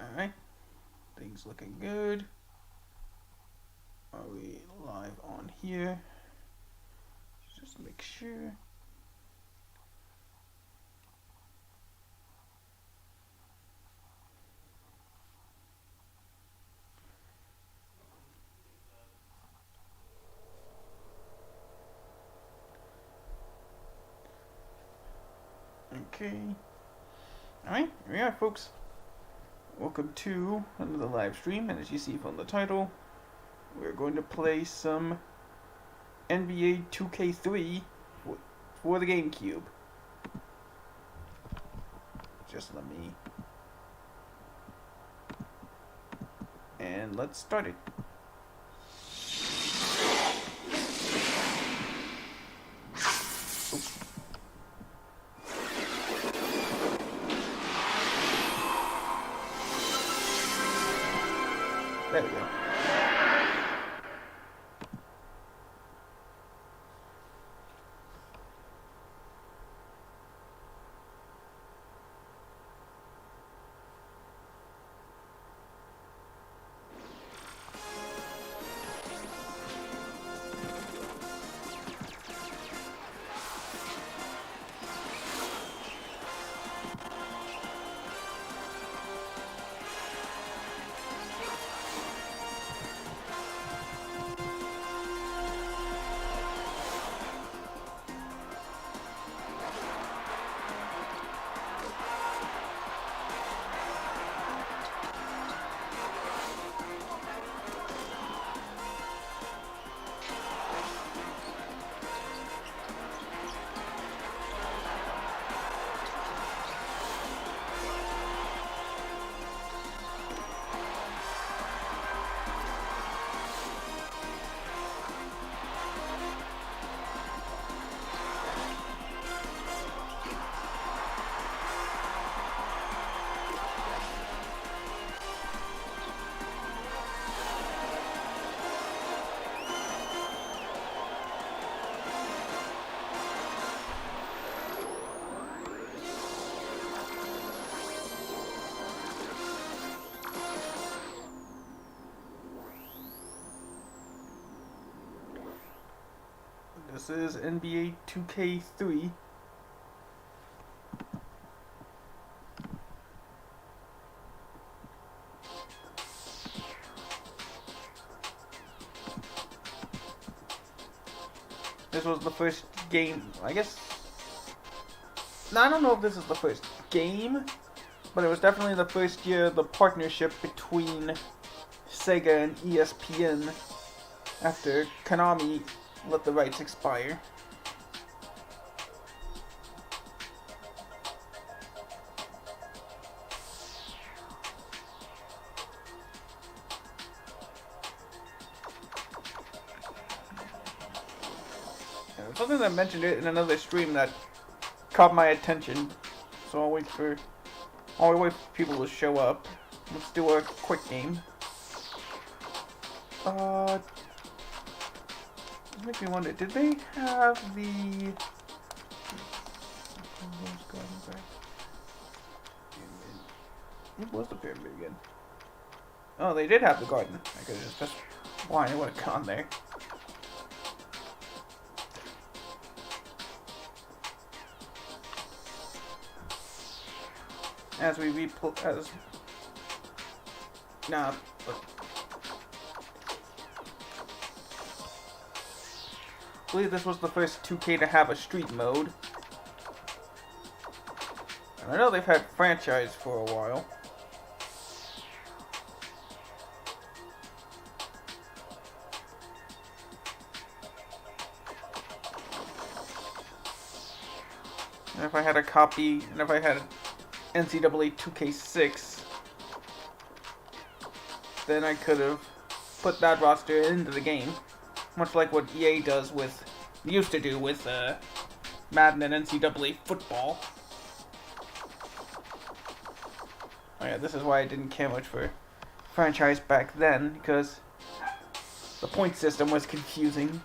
Alright, things looking good. Are we live on here? Just make sure. Okay. Alright, here we are, folks. Welcome to another live stream, and as you see from the title, we're going to play some NBA 2K3 for the GameCube. Just let me... And let's start it. Oops. There we go. This is NBA 2K3. This was the first game, I guess. Now, I don't know if this is the first game, but it was definitely the first year the partnership between Sega and ESPN after Konami let the rights expire. Something that mentioned it in another stream that caught my attention, so I'll wait for people to show up. Let's do a quick game. This makes me wonder, did they have the... What was the pyramid again? Oh, they did have the garden. I could have just why I would have gone there. As we nah, but I believe this was the first 2K to have a street mode. And I know they've had franchise for a while. And if I had a copy, and if I had NCAA 2K6, then I could have put that roster into the game. Much like what EA used to do with Madden and NCAA football. Oh yeah, this is why I didn't care much for franchise back then, because the point system was confusing.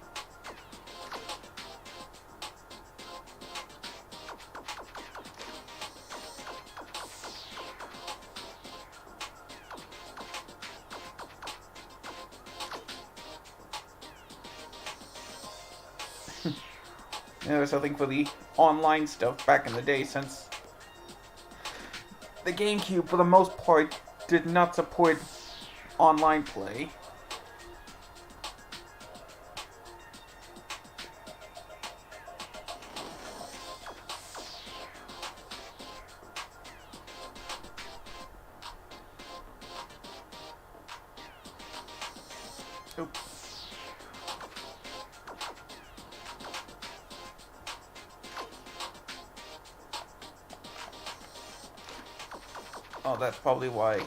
There was something for the online stuff back in the day, since the GameCube, for the most part, did not support online play. Oops. Oh, that's probably where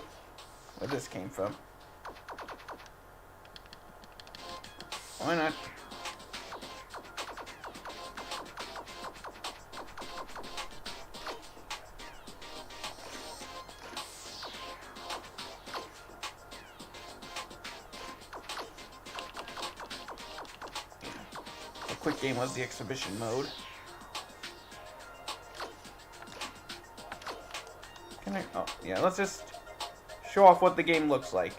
this came from. Why not? The quick game was the exhibition mode. Oh, yeah, let's just show off what the game looks like.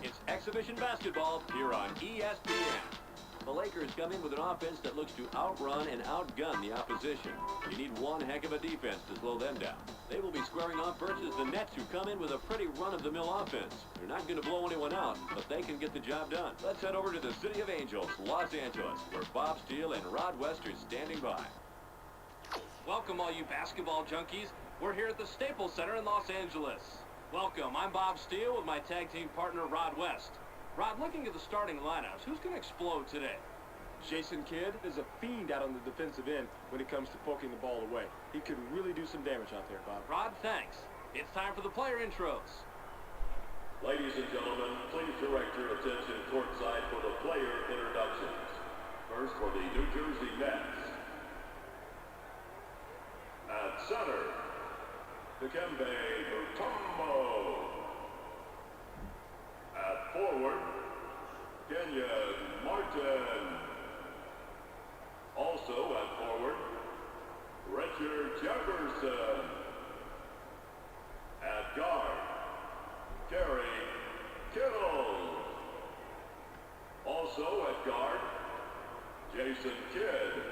It's exhibition basketball here on ESPN. The Lakers come in with an offense that looks to outrun and outgun the opposition. You need one heck of a defense to slow them down. They will be squaring off versus the Nets, who come in with a pretty run-of-the-mill offense. They're not going to blow anyone out, but they can get the job done. Let's head over to the City of Angels, Los Angeles, where Bob Steele and Rod West are standing by. Welcome, all you basketball junkies. We're here at the Staples Center in Los Angeles. Welcome, I'm Bob Steele with my tag team partner, Rod West. Rod, looking at the starting lineups, who's going to explode today? Jason Kidd is a fiend out on the defensive end when it comes to poking the ball away. He could really do some damage out there, Bob. Rod, thanks. It's time for the player intros. Ladies and gentlemen, please direct your attention courtside for the player introductions. First for the New Jersey Nets. At center, Dikembe Mutombo. At forward, Kenyon Martin. Also at forward, Richard Jefferson. At guard, Gary Kittle. Also at guard, Jason Kidd.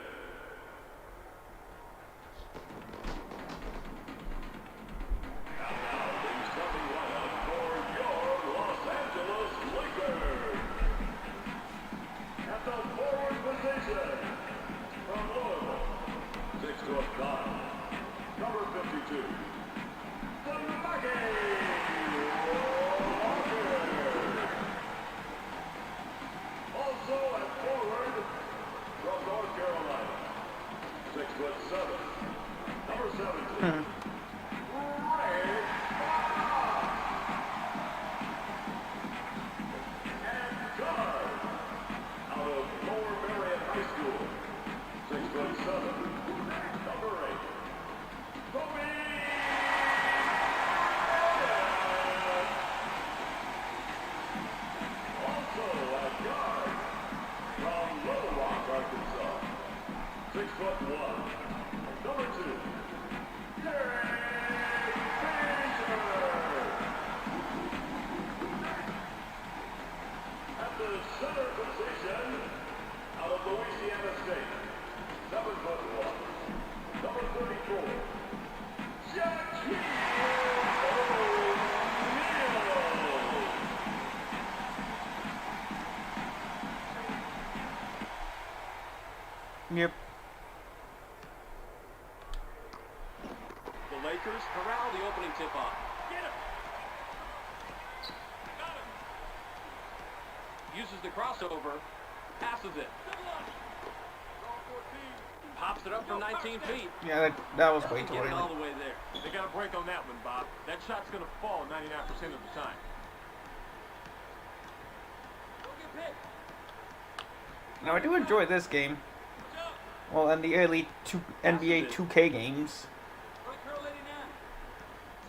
Yep. The Lakers corral the opening tip-off. Get him! Got him! Uses the crossover, passes it. Pops it up from 19 feet. Yeah, that was way too Get it all early. the way there. They got a break on that one, Bob. That shot's going to fall 99% of the time. Now, I do enjoy this game. Well, and the early NBA 2K games.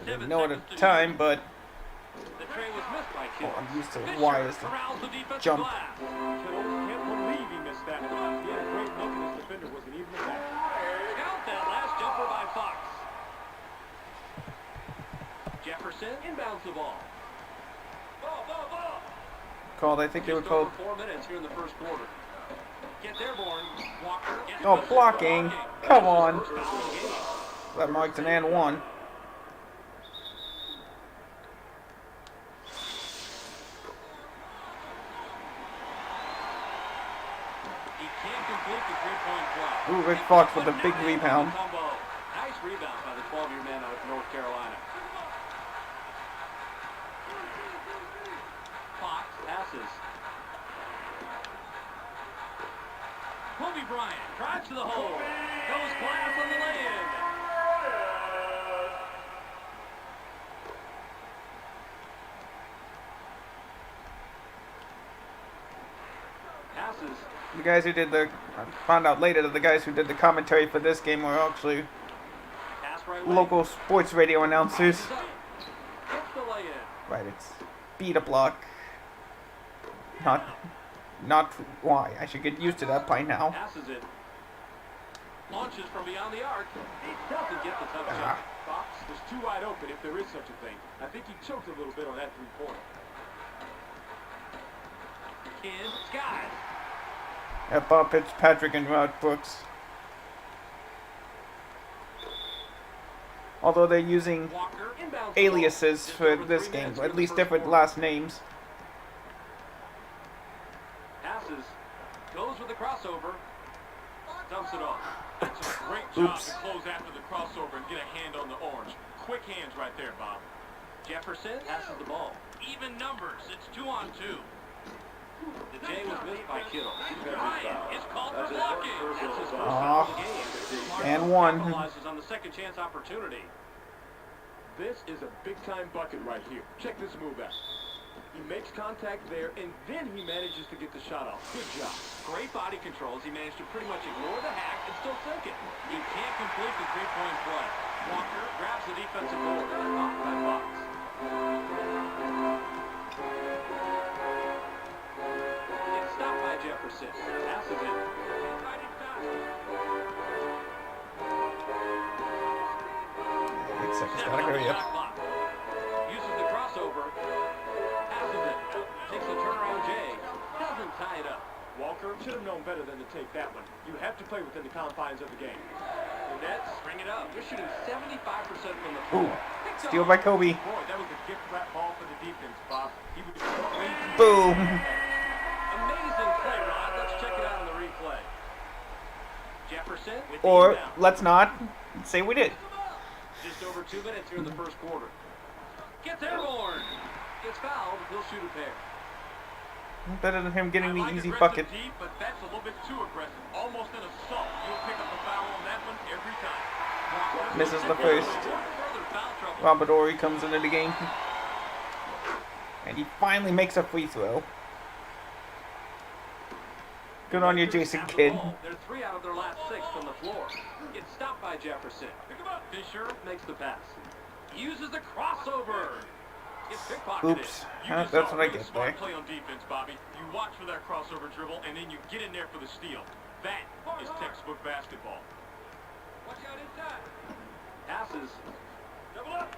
I didn't know it at the time, but The tray was missed by Kidd. I'm used to Fisher why is the corrals the defensive jump. glass. Can't believe he missed that one. He had a great look, and his defender wasn't even there. Count that last jumper by Fox. Jefferson inbounds the ball. Ball. Called, I think they would Just call over 4 minutes here in the first quarter. Gets airborne. Walker. Gets Oh, busted. blocking. Come on. First foul of the game. That marks an and one. He can't complete the three-point play. Ooh, Rick Fox with a big rebound. Nice rebound by the 12-year man out of North Carolina. Fox passes. Kobe Bryant drives to the hole. Goes glass on the lay-in. Passes. The guys who did the, I found out later that the guys who did the commentary for this game were actually Pass right wing. local sports radio announcers. Passes up. Hits the lay-in. Right, it's beat a block. Not why. I should get used to that by now. Passes it. Launches from beyond the arc. He doesn't get the touch Ah. shot. Fox was too wide open if there is such a thing. I think he choked a little bit on that three-pointer. Kid Skies. At Bob Fitzpatrick and Rod Brooks. Although they're using Walker inbounds the aliases ball. for Just over this 3 game, minutes or here at in least the first different quarter. last names. Passes. Goes with the crossover. Dumps it off. That's a great job Oops. to close after the crossover and get a hand on the orange. Quick hands right there, Bob. Jefferson passes the ball. Even numbers. It's 2-on-2. The J was missed by Kittle. Bryant is called for blocking. That's his first foul of the game. And one. Capitalizes on the second chance opportunity. This is a big-time bucket right here. Check this move out. He makes contact there, and then he manages to get the shot off. Good job. Great body control as he managed to pretty much ignore the hack and still sink it. He can't complete the three-point play. Walker grabs the defensive board. Off by Fox. It's stopped by Jefferson. Passes it. Right in fast. 8 seconds, 7 gotta on the hurry shot up. clock. Uses the crossover. Passes it. Takes the turnaround J. Doesn't tie it up. Walker should have known better than to take that one. You have to play within the confines of the game. The Nets bring it up. They're shooting 75% from the Ooh, floor. Picked steal off. by Kobe. Boy, that was a gift wrap ball for the defense, Bob. He was crazy. Boom. Amazing play, Rod. Let's check it out on the replay. Jefferson with the Or inbound. let's not say we did. Just over 2 minutes here in the first quarter. Gets airborne. Gets fouled. He'll shoot a pair. Better than him getting I the like easy aggressive bucket. deep, but that's a little bit too aggressive. Almost an assault. You'll pick up a foul on that one every time. Misses the first. Further foul trouble. Robert Ory comes into the game. And he finally makes a free throw. Good on you, Jason Have the Kidd. ball. They're 3 out of their last 6 from the floor. It's stopped by Jefferson. Pick him up. Fisher makes the pass. Uses the crossover. Gets pickpocketed. Oops. You Huh, just that's saw what I a really get smart there. play on defense, Bobby. You watch for that crossover dribble, and then you get in there for the steal. That is textbook basketball. Watch out inside. Passes. Double up.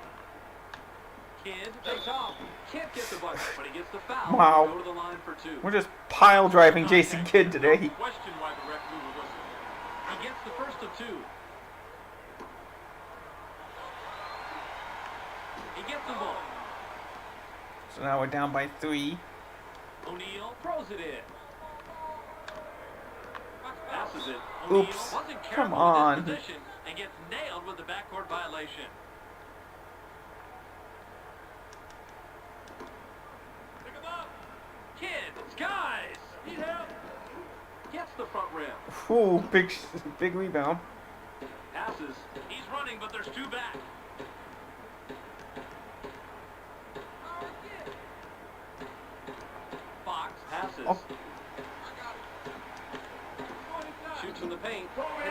Kidd takes off. Can't get the bucket, but he gets the foul. Wow. Go to the line for 2. We're just pile driving Jason Kidd today. No question why the ref blew the whistle. He gets the first of 2. He gets the ball. So now we're down by 3. O'Neal throws it in. Passes it. Oops. O'Neal wasn't Come careful on. with his position and gets nailed with the backcourt violation. Pick him up. Kidd, Skies. Need help. Gets the front rim. Ooh, big rebound. Passes. He's running, but there's 2 back. Fox passes. Oh. Shoots from the paint.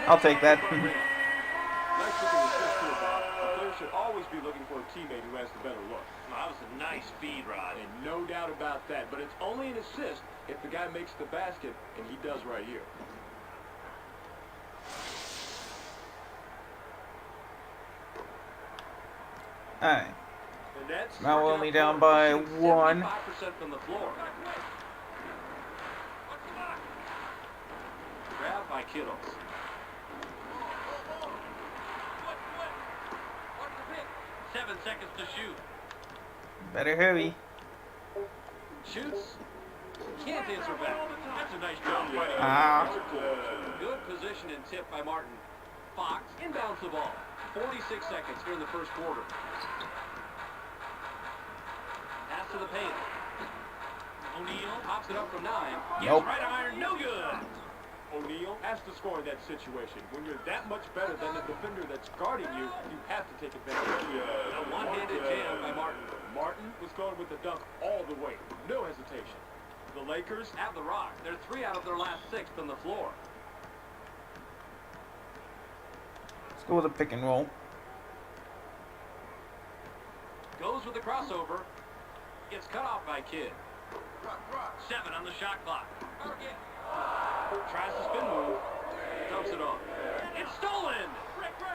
I'll take that. Nice looking assist here, Bob. A player should always be looking for a teammate who has the better look. That was a nice feed, Rod. And no doubt about that. But it's only an assist if the guy makes the basket, and he does right here. Alright. The Nets Now we're Working only up down floor, by shooting 1. 75% from the floor. Kittles. 7 seconds to shoot. Better hurry. Shoots. Can't answer back. That's a nice job. Ah. Good position and tip by Martin. Fox inbounds the ball. 46 seconds here in the first quarter. Pass to the paint. O'Neal Pops it up from 9. Nope. right iron, no good. O'Neal has to score in that situation. When you're that much better than the defender that's guarding you, you have to take advantage. A one-handed jam by Martin. Martin was going with the dunk all the way. No hesitation. The Lakers Have the rock. They're 3 out of their last 6 from the floor. Let's go with a pick and roll. Goes with the crossover. Gets cut off by Kidd. 7 on the shot clock. Tries to spin move. Dumps it off. It's stolen.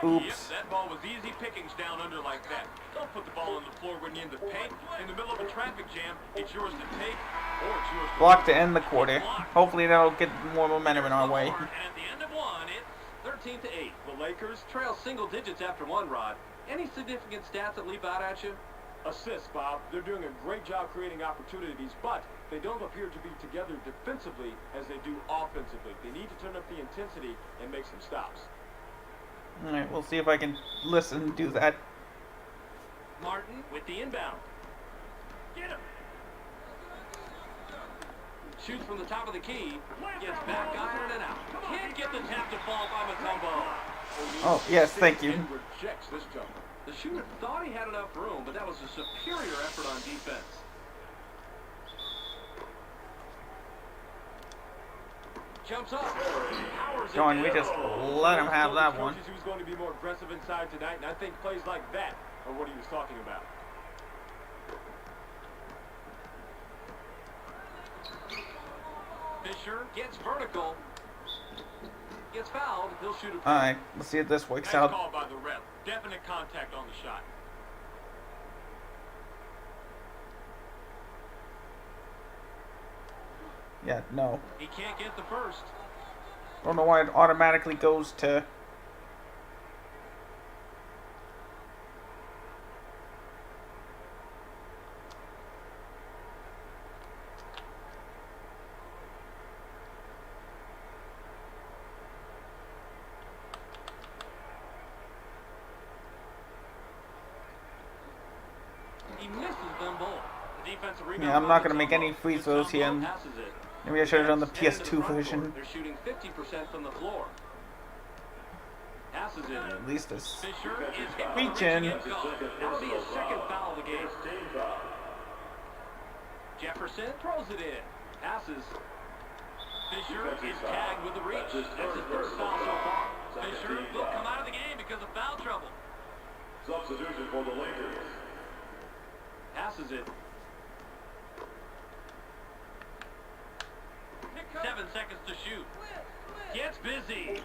Oops. Yep, that ball was easy pickings down under like that. Don't put the ball on the floor when you're in the paint. In the middle of a traffic jam, it's yours to take or it's yours to Block to end the quarter. Hopefully that'll get more momentum in our way. And at the end of one, it's 13 to 8. the Lakers Trail single digits after one, Rod. Any significant stats that leap out at you? assists, Bob. They're doing a great job creating opportunities, but they don't appear to be together defensively as they do offensively. They need to turn up the intensity and make some stops. Alright, we'll see if I can listen and do that. Martin with the inbound. get him. Shoots from the top of the key. Gets back iron and out. Can't get the tap to fall by Mutombo. Oh, yes, thank you. And rejects this jumper. The shooter thought he had enough room, but that was a superior effort on defense. Jumps up. Powers it John, we down. just let him have that one. He was going to be more aggressive inside tonight, and I think plays like that are what he was talking about. Fisher gets vertical. Gets fouled. He'll shoot a Alright, let's see if this works Nice out. call by the ref. Definite contact on the shot. Yeah, no. He can't get the first. Don't know why it automatically goes to... He misses them both. The defensive rebound. Yeah, I'm not gonna by make any Mutombo. free throws here. And Passes it. maybe I should have done the And in PS2 front version. court, they're shooting 50% from the floor. Passes it. At least it's... Fisher is hit with Reach a in. reaching goal. That'll be his second foul of the game. Jefferson throws it in. Passes. Fisher is tagged with the reach. That's his first foul so far. Fisher will come out of the game because of foul trouble. Substitution for the Lakers. Passes it. 7 seconds to shoot. Gets busy.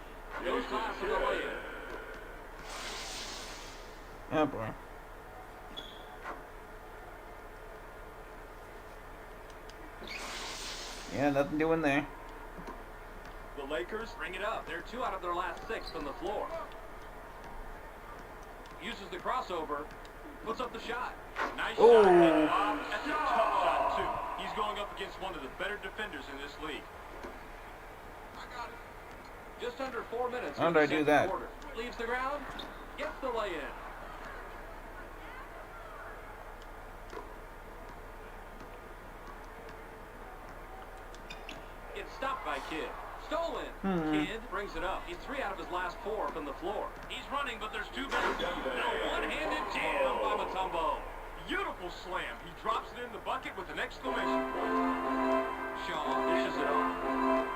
Goes class from the layup. Oh boy. Yeah, nothing doing there. The Lakers Bring it up. They're 2 out of their last 6 from the floor. Uses the crossover. Puts up the shot. Nice Oh. shot, Bob. That's a tough shot, too. He's going up against one of the better defenders in this league. Just under 4 minutes. How in did the I do second that? quarter. Leaves the ground. Gets the lay-in. It's stopped by Kidd. Stolen. Kidd brings it up. He's 3 out of his last 4 from the floor. He's running, but there's 2 men. A one-handed jam by Mutombo. Beautiful slam. He drops it in the bucket with an exclamation point. Shaw dishes it off.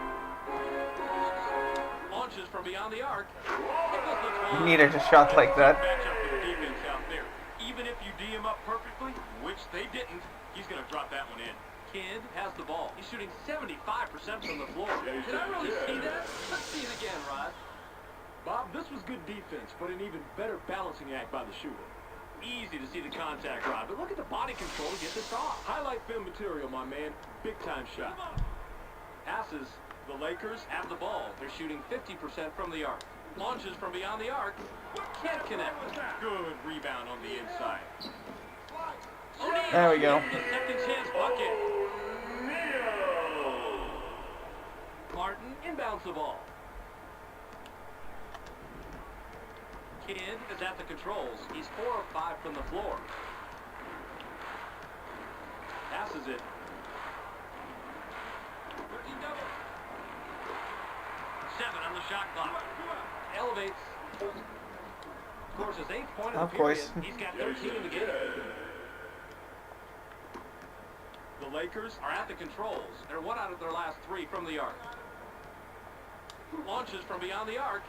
Launches from beyond the arc. Nichols looks wide. Needed a shot like that. Match up for the defense out there. Even if you D him up perfectly, which they didn't, he's going to drop that one in. Kidd has the ball. He's shooting 75% from the floor. Did I really see that? Let's see it again, Rod. Bob, this was good defense, but an even better balancing act by the shooter. Easy to see the contact, Rod, but look at the body control to get this off. Highlight film material, my man. Big time shot. Passes. The Lakers have the ball. They're shooting 50% from the arc. Launches from beyond the arc. Can't connect. Good rebound on the inside. O'Neal There we go. the second chance bucket. Martin inbounds the ball. Kidd is at the controls. He's 4 of 5 from the floor. Passes it. Double. 7 on the shot clock. Elevates. Scores his 8th point of Of the course. period. He's got 13 in the game. The Lakers Are at the controls. They're 1 out of their last 3 from the arc. Launches from beyond the arc.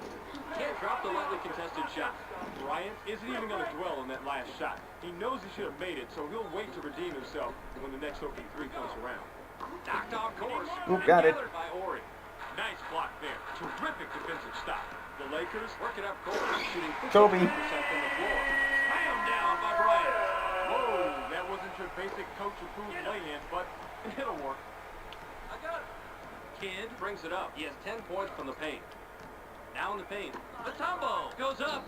Can't drop the lightly contested shot. Bryant isn't even going to dwell on that last shot. He knows he should have made it, so he'll wait to redeem himself when the next open 3 comes around. Knocked off course. Oop, got it. Gathered by Ori. Nice block there. Terrific defensive stop. The Lakers Work it up course. Shooting 50% Kobe. from the floor. Slam down by Bryant. Whoa, that wasn't your basic coach-approved lay-in, but it'll work. I got it. Kidd brings it up. He has 10 points from the paint. Now in the paint. Matumbo goes up.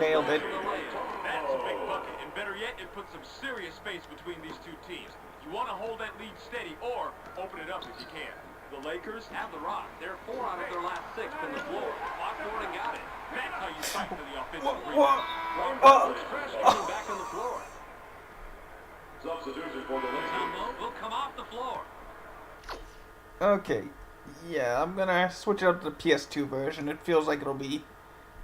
Nailed it. That's a big bucket, and better yet, it puts some serious space between these two teams. You want to hold that lead steady or open it up if you can. The Lakers Have the rock. They're 4 out of their last 6 from the floor. Fought for it and got it. That's how you fight for the offensive Whoa. rebound. Fresh coming back on the floor. Substitution for the Lakers. Matumbo will come off the floor. Okay. Yeah, I'm gonna switch it up to the PS2 version. It feels like it'll be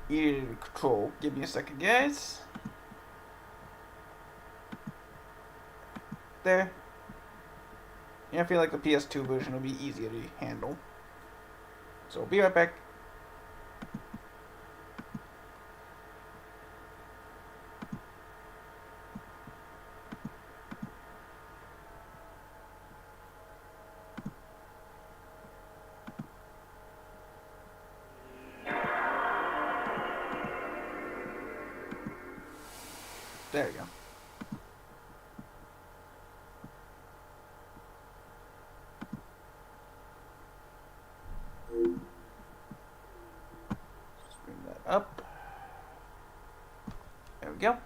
easier to control. Give me a second, guys. There. Yeah, I feel like the PS2 version will be easier to handle. So, be right back. There you go. Just bring that up. There we go.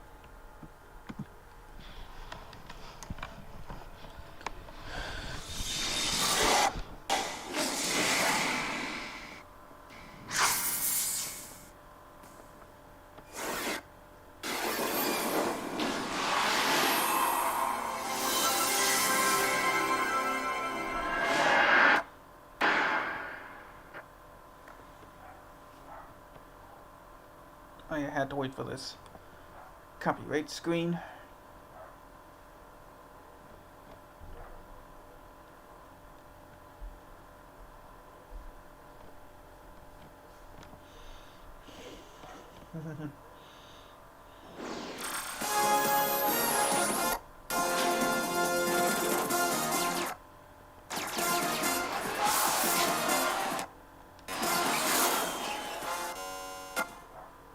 I had to wait for this copyright screen.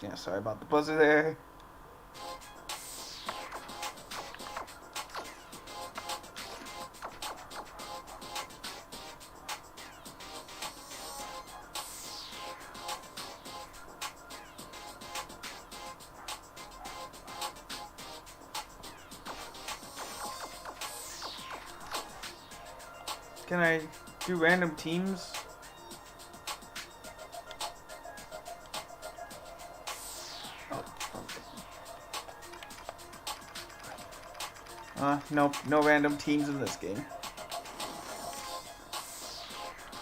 Yeah, sorry about the buzzer there. Can I do random teams? Nope, no random teams in this game.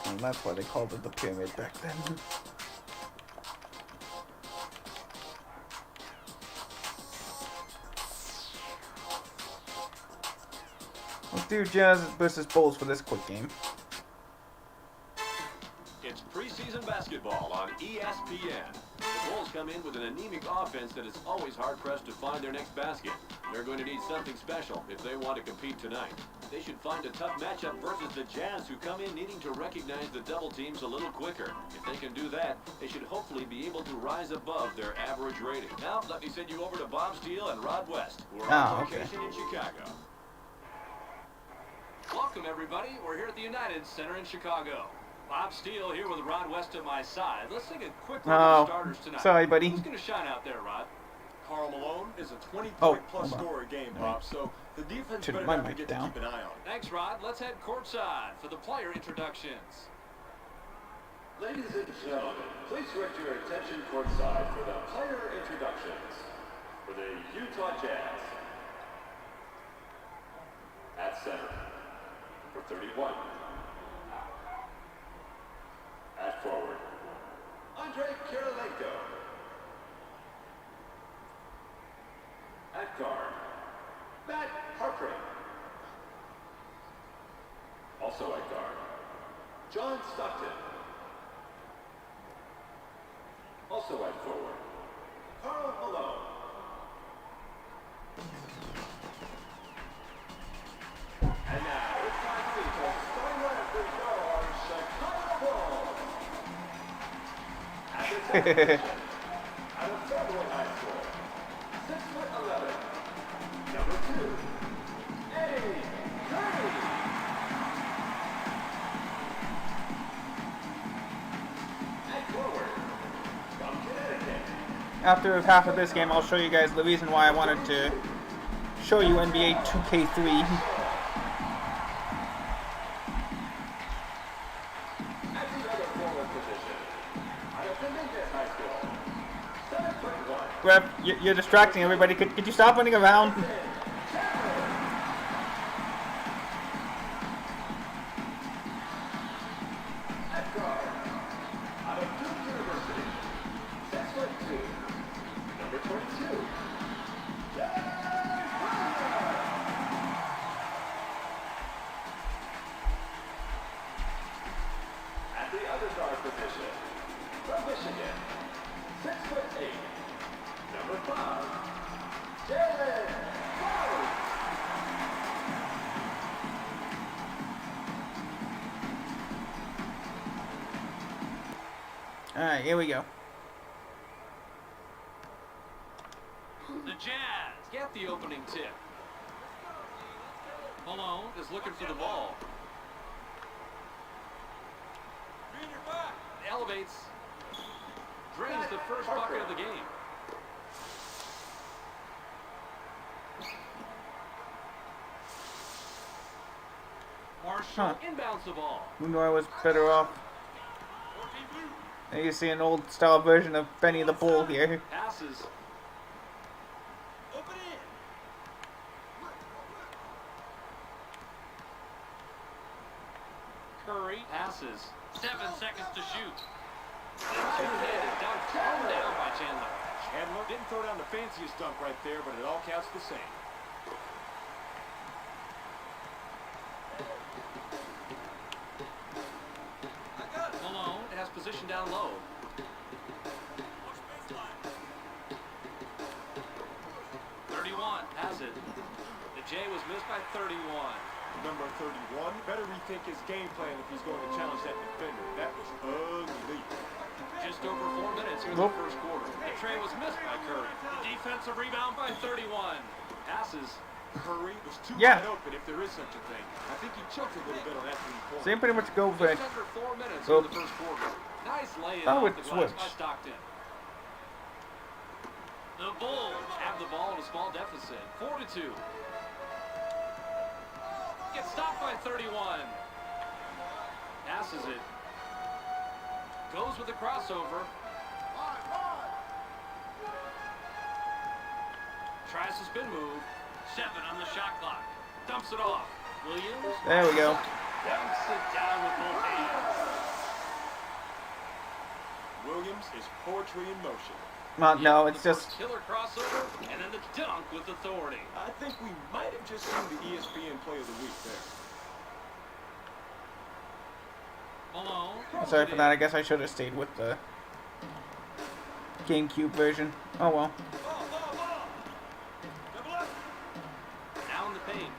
And that's why they called it the pyramid back then. Let's do Jazz versus Bulls for this quick game. It's preseason basketball on ESPN. The Bulls come in with an anemic offense that is always hard-pressed to find their next basket. They're going to need something special if they want to compete tonight. They should find a tough matchup versus the Jazz, who come in needing to recognize the double teams a little quicker. If they can do that, they should hopefully be able to rise above their average rating. Now, let me send you over to Bob Steele and Rod West, who are on location in Chicago. Welcome, everybody. We're here at the United Center in Chicago. Bob Steele here with Rod West at my side. Let's take a quick look at the starters tonight. Sorry, buddy. Who's going to shine out there, Rod? Karl Malone is a 20-point Oh, plus hold on. scorer a game, Bob, so the defense Turn better my not mic forget down. to keep an eye on it. Thanks, Rod. Let's head courtside for the player introductions. Ladies and gentlemen, please direct your attention courtside for the player introductions. For the Utah Jazz. At center. For 31. At forward. Andre Kirilenko. At guard. Matt Harpring. Also at guard. John Stockton. Also at forward. Karl Malone. And now it's time to meet the starting lineup for your Chicago Bulls. At the center position, out of Fairwood High School, 6'11", number 2, Eddie Curry. At forward, from Connecticut, After half of this game, I'll show you guys the reason why I wanted to show you NBA 2K3. at the other forward position, out of Dominguez High School, 7'1". Ref, you're distracting everybody. Could you stop running around? At guard, out of Duke University, 6'2", number 22, Jay Crowder. At the other guard position, from Michigan, 6'8", number 5, Jalen Brown. Alright, here we go. The Jazz get the opening tip. Malone is looking for the ball. Elevates. Drains the first bucket of the game. Marshall inbounds the ball. Who knew I was better off? Now you see an old style version of Benny the Bull here. Passes. Curry passes. 7 seconds to shoot. Two-handed dunk thrown down by Chandler. Chandler didn't throw down the fanciest dunk right there, but it all counts the same. Malone has position down low. Has it. The J was missed by 31. Number 31 better rethink his game plan if he's going to challenge that defender. That was ugly. Just over 4 minutes here in the first quarter. The tray was missed by Curry. The defensive rebound by 31. Passes. Curry was too Yeah. wide open if there is such a thing. I think he choked a little bit on that three-point. Same pretty much go for it. Just under 4 minutes Oh. in the first quarter. Nice lay-in Oh, off it the glass by switched. Stockton. The Bulls have the ball at a small deficit. 4-2. Gets stopped by 31. Passes it. Goes with the crossover. Tries to spin move. 7 on the shot clock. Dumps it off. Williams. There we go. Dumps it down with both hands. Williams is poetry in motion. No, it's The just first killer crossover, and then the dunk with authority. I think we might have just seen the ESPN Play of the Week there. Malone. sorry for that. I guess I should have stayed with the GameCube version. Oh well. Now in the paint.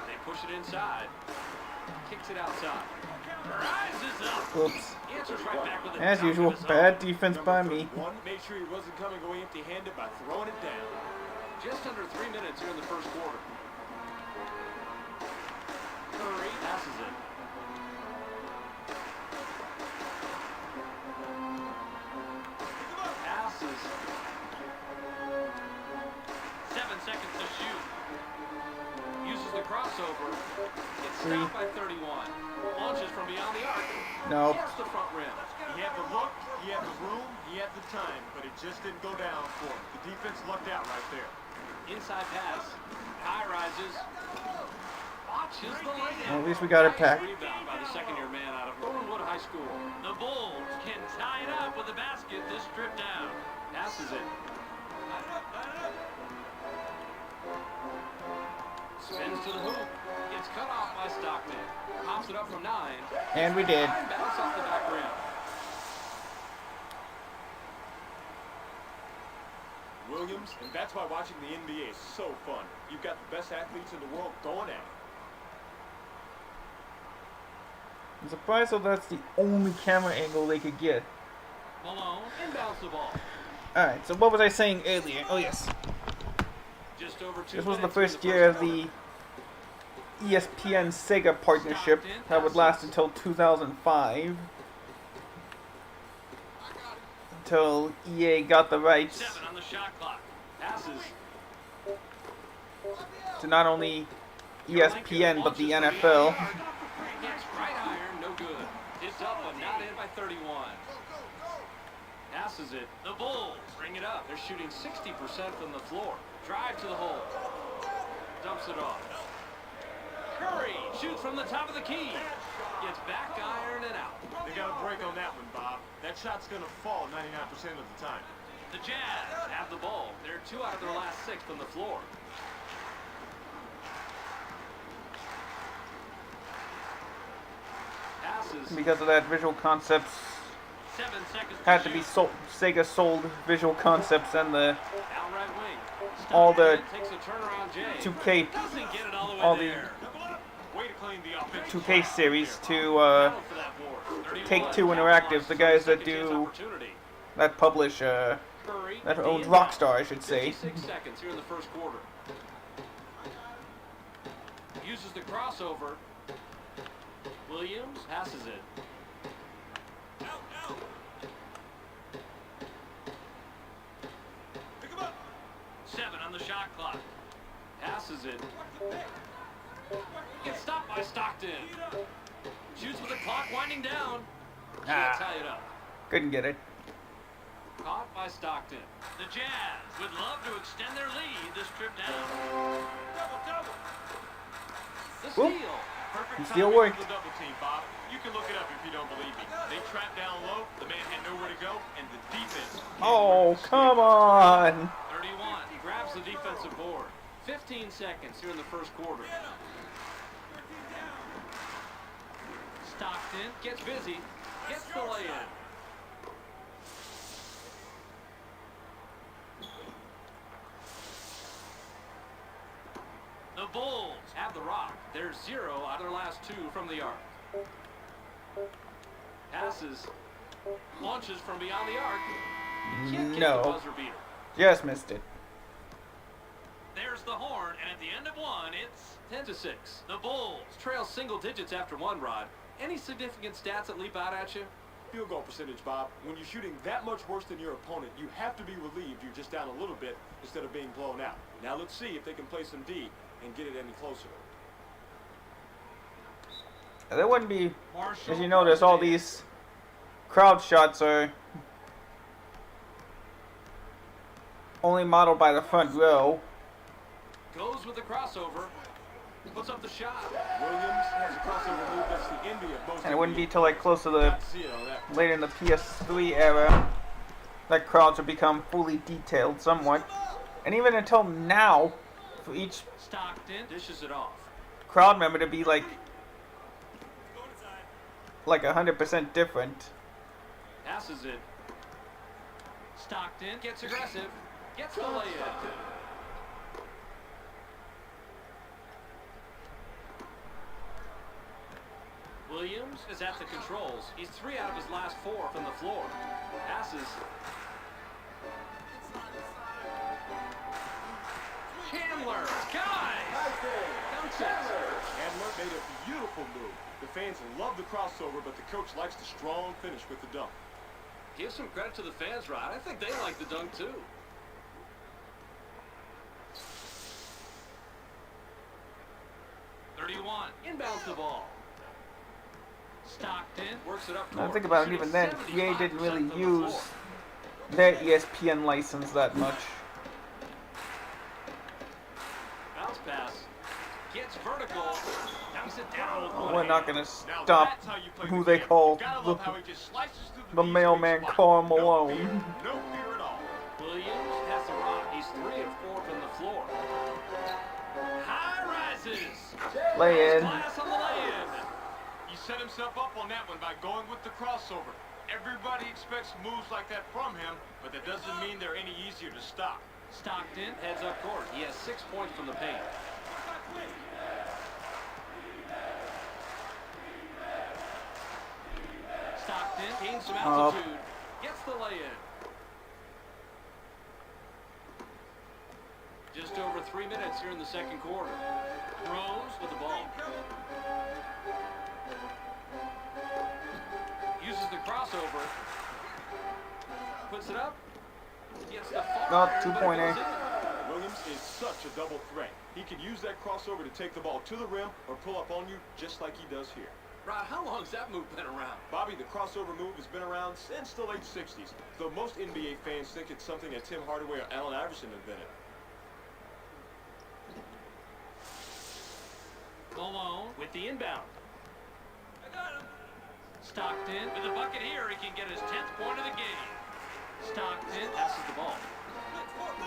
They push it inside. Kicks it outside. Rises up. Oops. Answers right back with a As dunk usual, of his own. bad defense Number by me. 31 made sure he wasn't coming away empty-handed by throwing it down. Just under 3 minutes here in the first quarter. Curry passes it. crossover. Gets 3. stopped by 31. Launches from beyond the arc. Nope. Hits the front rim. He had the look, he had the room, he had the time, but it just didn't go down for him. The defense lucked out right there. Inside pass. High rises. Watches the lane. Well, at least we got it back. Rebound by the second-year man out of Norwood High School. The Bulls can tie it up with a basket this trip down. Passes it. Spins to the hoop. Gets cut off by Stockton. Pops it up from 9. And we did. Bounce off the back rim. Williams, and that's why watching the NBA is so fun. You've got the best athletes in the world going at it. I'm surprised that that's the only camera angle they could get. Malone inbounds the ball. Alright, so what was I saying earlier? Oh yes. Just over 2 This was the minutes first into year of quarter. the ESPN Sega partnership that would last until 2005. Until EA got the rights 7 on the shot clock. Passes. to not only ESPN but the NFL. Gets right iron, no good. It's up but not in by 31. Passes it. The Bulls bring it up. They're shooting 60% from the floor. Drive to the hole. Dumps it off. Curry shoots from the top of the key. Gets back iron and out. They got a break on that one, Bob. That shot's going to fall 99% of the time. The Jazz have the ball. They're 2 out of their last 6 from the floor. Passes. Because of that, Visual Concepts 7 seconds had to shoot. be sold. Sega sold Visual Concepts and the Down right wing. all the Takes a turnaround J. 2K Doesn't get it all the way all the there. Way to clean the offense. 2K series to Battle for that board. 31. Take-Two Interactive, the guys that Second chance do opportunity. that publish Curry, that the owns inbound. Rockstar, I should say. 56 seconds here in the first quarter. Uses the crossover. Williams passes it. 7 on the shot clock. Passes it. Gets stopped by Stockton. Shoots with the clock winding down. Can't tie it up. Couldn't get it. Caught by Stockton. The Jazz would love to extend their lead this trip down. The steal. Oop. Perfect Steal timing worked. for the double team, Bob. You can look it up if you don't believe me. They trapped down low, the man had nowhere to go, and the defense. Oh, come on! 31. He grabs the defensive board. 15 seconds here in the first quarter. Stockton gets busy. Gets the lay-in. The Bulls have the rock. They're 0 out of their last 2 from the arc. Passes. Launches from beyond the arc. Can't get the No, buzzer beater. just missed it. There's the horn, and at the end of 1, it's 10-6. The Bulls trail single digits after 1, Rod. Any significant stats that leap out at you? Field goal percentage, Bob. When you're shooting that much worse than your opponent, you have to be relieved you're just down a little bit instead of being blown out. Now let's see if they can play some D and get it any closer. There wouldn't be, Marshall as you notice, all these crowd shots are only modeled by the front row. goes with the crossover. Puts up the shot. Williams has a crossover move that's the envy of most. And it wouldn't be NBA till like close to the Got to see it on that. later in the PS3 era that crowds would become fully detailed somewhat. And even until now, for each Stockton dishes it off. crowd member to be like 100% different. Passes it. Stockton gets aggressive. Gets the lay-in. Williams is at the controls. He's 3 out of his last 4 from the floor. Passes. Chandler, guys! Dunks it. Chandler made a beautiful move. The fans love the crossover, but the coach likes the strong finish with the dunk. Give some credit to the fans, Rod. I think they like the dunk, too. 31. Inbounds the ball. Stockton works it up. I think about it, even then, EA didn't really use their ESPN license that much. Bounce pass. Gets vertical. Dunks it down with one We're hand. not gonna Now stop that's how you play who the they game. call You gotta love how he just slices through the the mailman spot. Karl No Malone. fear, no fear at all. Williams has the rock. He's 3 of 4 from the floor. High rises. Lay in. Glass on the lay-in. He set himself up on that one by going with the crossover. Everybody expects moves like that from him, but that doesn't mean they're any easier to stop. Stockton heads up court. He has 6 points from the paint. Stockton gains some altitude. Gets the lay-in. Just over 3 minutes here in the second quarter. Rose with the ball. Uses the crossover. Puts it up. Gets the far. Up, but it 2-point goes A. in. Williams is such a double threat. He can use that crossover to take the ball to the rim or pull up on you just like he does here. Rod, how long has that move been around? Bobby, the crossover move has been around since the late 60s, though most NBA fans think it's something that Tim Hardaway or Allen Iverson invented. Malone with the inbound. I got him. Stockton with the bucket here. He can get his 10th point of the game. Stockton passes the ball.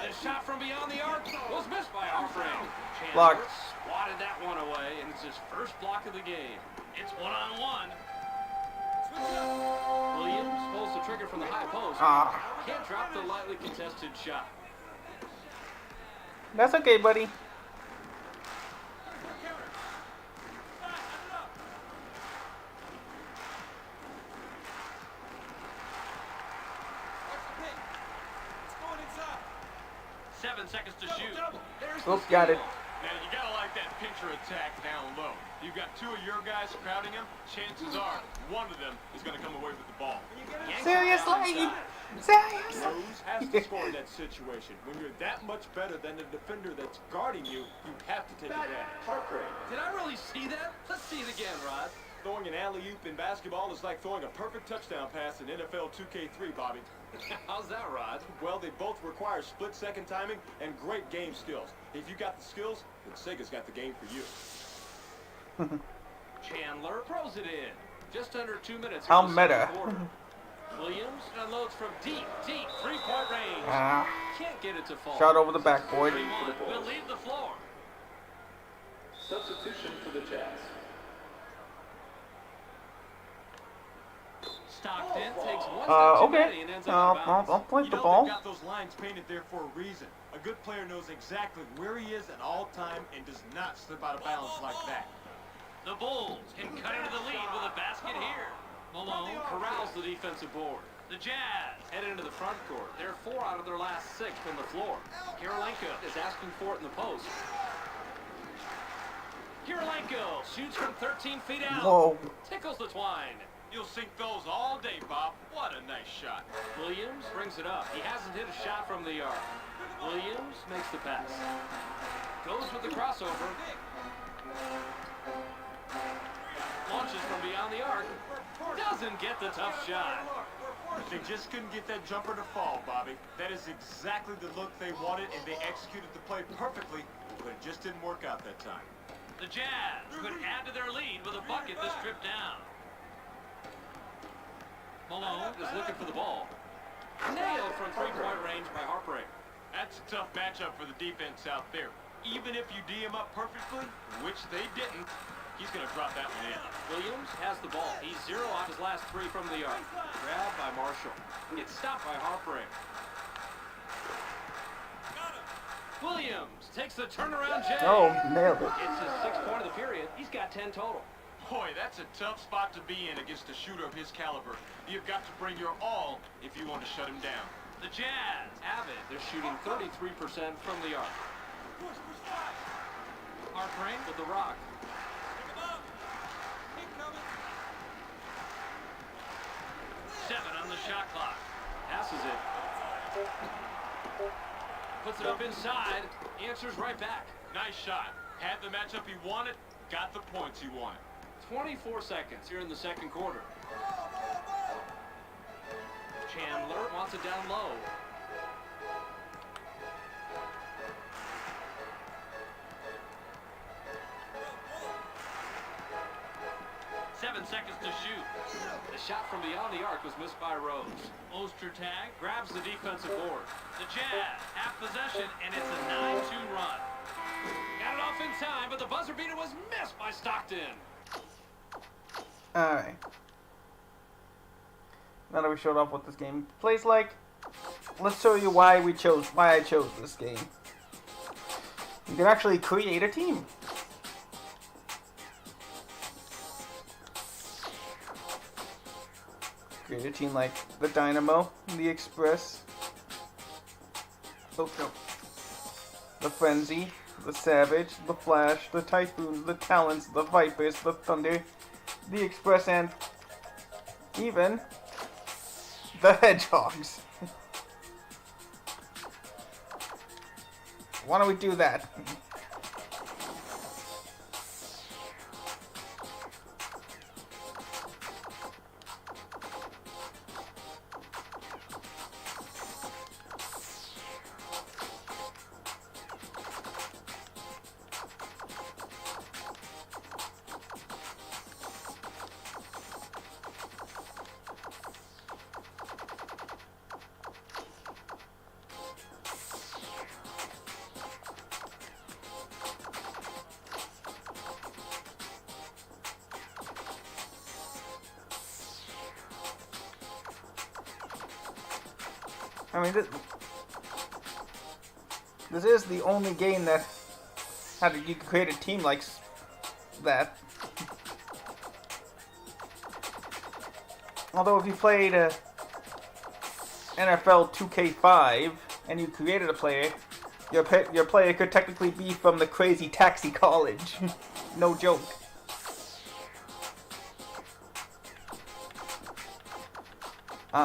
The shot from beyond the arc was missed by Harfring. Block. Swatted that one away, and it's his first block of the game. It's 1-on-1. Williams pulls the trigger from the high post. Ah, Can't drop the lightly contested shot. that's okay, buddy. Seven seconds to shoot. There's the Oops, got it. steal. Now, you gotta like that pincher attack down low. You've got 2 of your guys crowding him. Chances are one of them is gonna come away with the ball. Yanks it Seriously? down inside. Seriously? Rose has to score in that situation. When you're that much better than the defender that's guarding you, you have to take advantage. Did I really see that? Let's see it again, Rod. Throwing an alley-oop in basketball is like throwing a perfect touchdown pass in NFL 2K3, Bobby. How's that, Rod? Well, they both require split-second timing and great game skills. If you got the skills, then Sega's got the game for you. Chandler throws it in. Just under 2 minutes. How in the second meta. quarter. Williams unloads from deep, 3-point range. Ah, Can't get it to fall. shot over the backboard. 3-1 will leave the floor. Substitution for the Jazz. Stockton takes one step too many Okay. and ends up out of bounds. I'll play You the know ball. they've got those lines painted there for a reason. A good player knows exactly where he is at all time and does not slip out of bounds like that. The Bulls can cut into the lead with a basket here. Malone corrals the defensive board. The Jazz head into the front court. They're 4 out of their last 6 from the floor. Kirilenko is asking for it in the post. Kirilenko shoots from 13 feet out. Whoa. Tickles the twine. You'll sink those all day, Bob. What a nice shot. Williams brings it up. He hasn't hit a shot from the arc. Williams makes the pass. Goes with the crossover. Launches from beyond the arc. Doesn't get the tough shot. They just couldn't get that jumper to fall, Bobby. That is exactly the look they wanted, and they executed the play perfectly, but it just didn't work out that time. The Jazz could add to their lead with a bucket this trip down. Malone is looking for the ball. Nailed from 3-point range by Harpering. That's a tough matchup for the defense out there. Even if you D him up perfectly, which they didn't, he's going to drop that one in. Williams has the ball. He's 0 off his last 3 from the arc. Grabbed by Marshall. Gets stopped by Harpering. Williams takes the turnaround jam. Oh, nailed it. It's his 6th point of the period. He's got 10 total. Boy, that's a tough spot to be in against a shooter of his caliber. You've got to bring your all if you want to shut him down. The Jazz have it. They're shooting 33% from the arc. Harpering with the rock. 7 on the shot clock. Passes it. Puts it up inside. Answers right back. Nice shot. Had the matchup he wanted, got the points he wanted. 24 seconds here in the second quarter. Chandler wants it down low. Seven seconds to shoot. The shot from beyond the arc was missed by Rose. Ostertag grabs the defensive board. The Jazz, half possession, and it's a 9-2 run. Got it off in time, but the buzzer beater was missed by Stockton. Alright. Now that we showed off what this game plays like, let's show you why I chose this game. You can actually create a team. Create a team like the Dynamo, the Express, the Frenzy, the Savage, the Flash, the Typhoon, the Talons, the Vipers, the Thunder, the Express, and even the Hedgehogs. Why don't we do that? I mean, this is the only game that you can create a team like that. Although if you played NFL 2K5 and you created a player, your player could technically be from the Crazy Taxi College. No joke.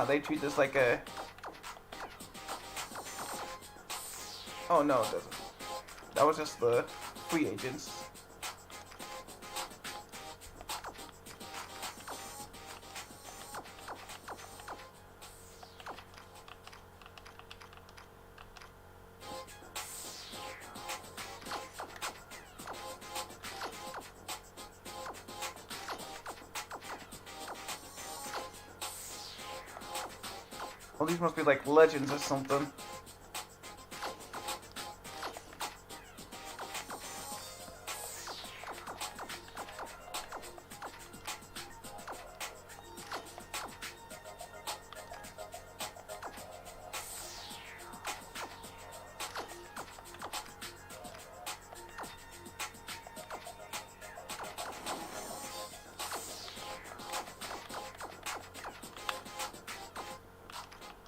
They treat this like a... Oh no, it doesn't. That was just the free agents. Well, these must be like legends or something.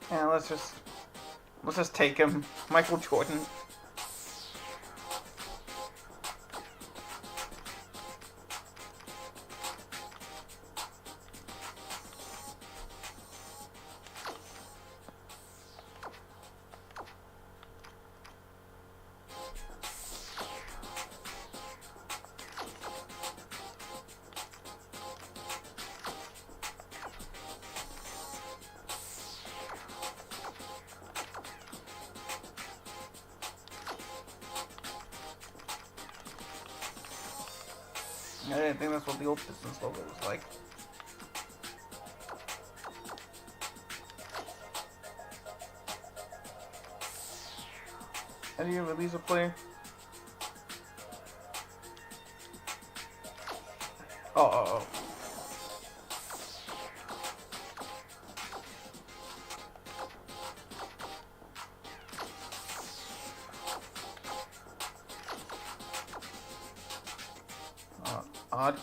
Yeah, let's just take him. Michael Jordan. I didn't think that's what the old Pistons logo was like. How do you release a player? Oh. Odd.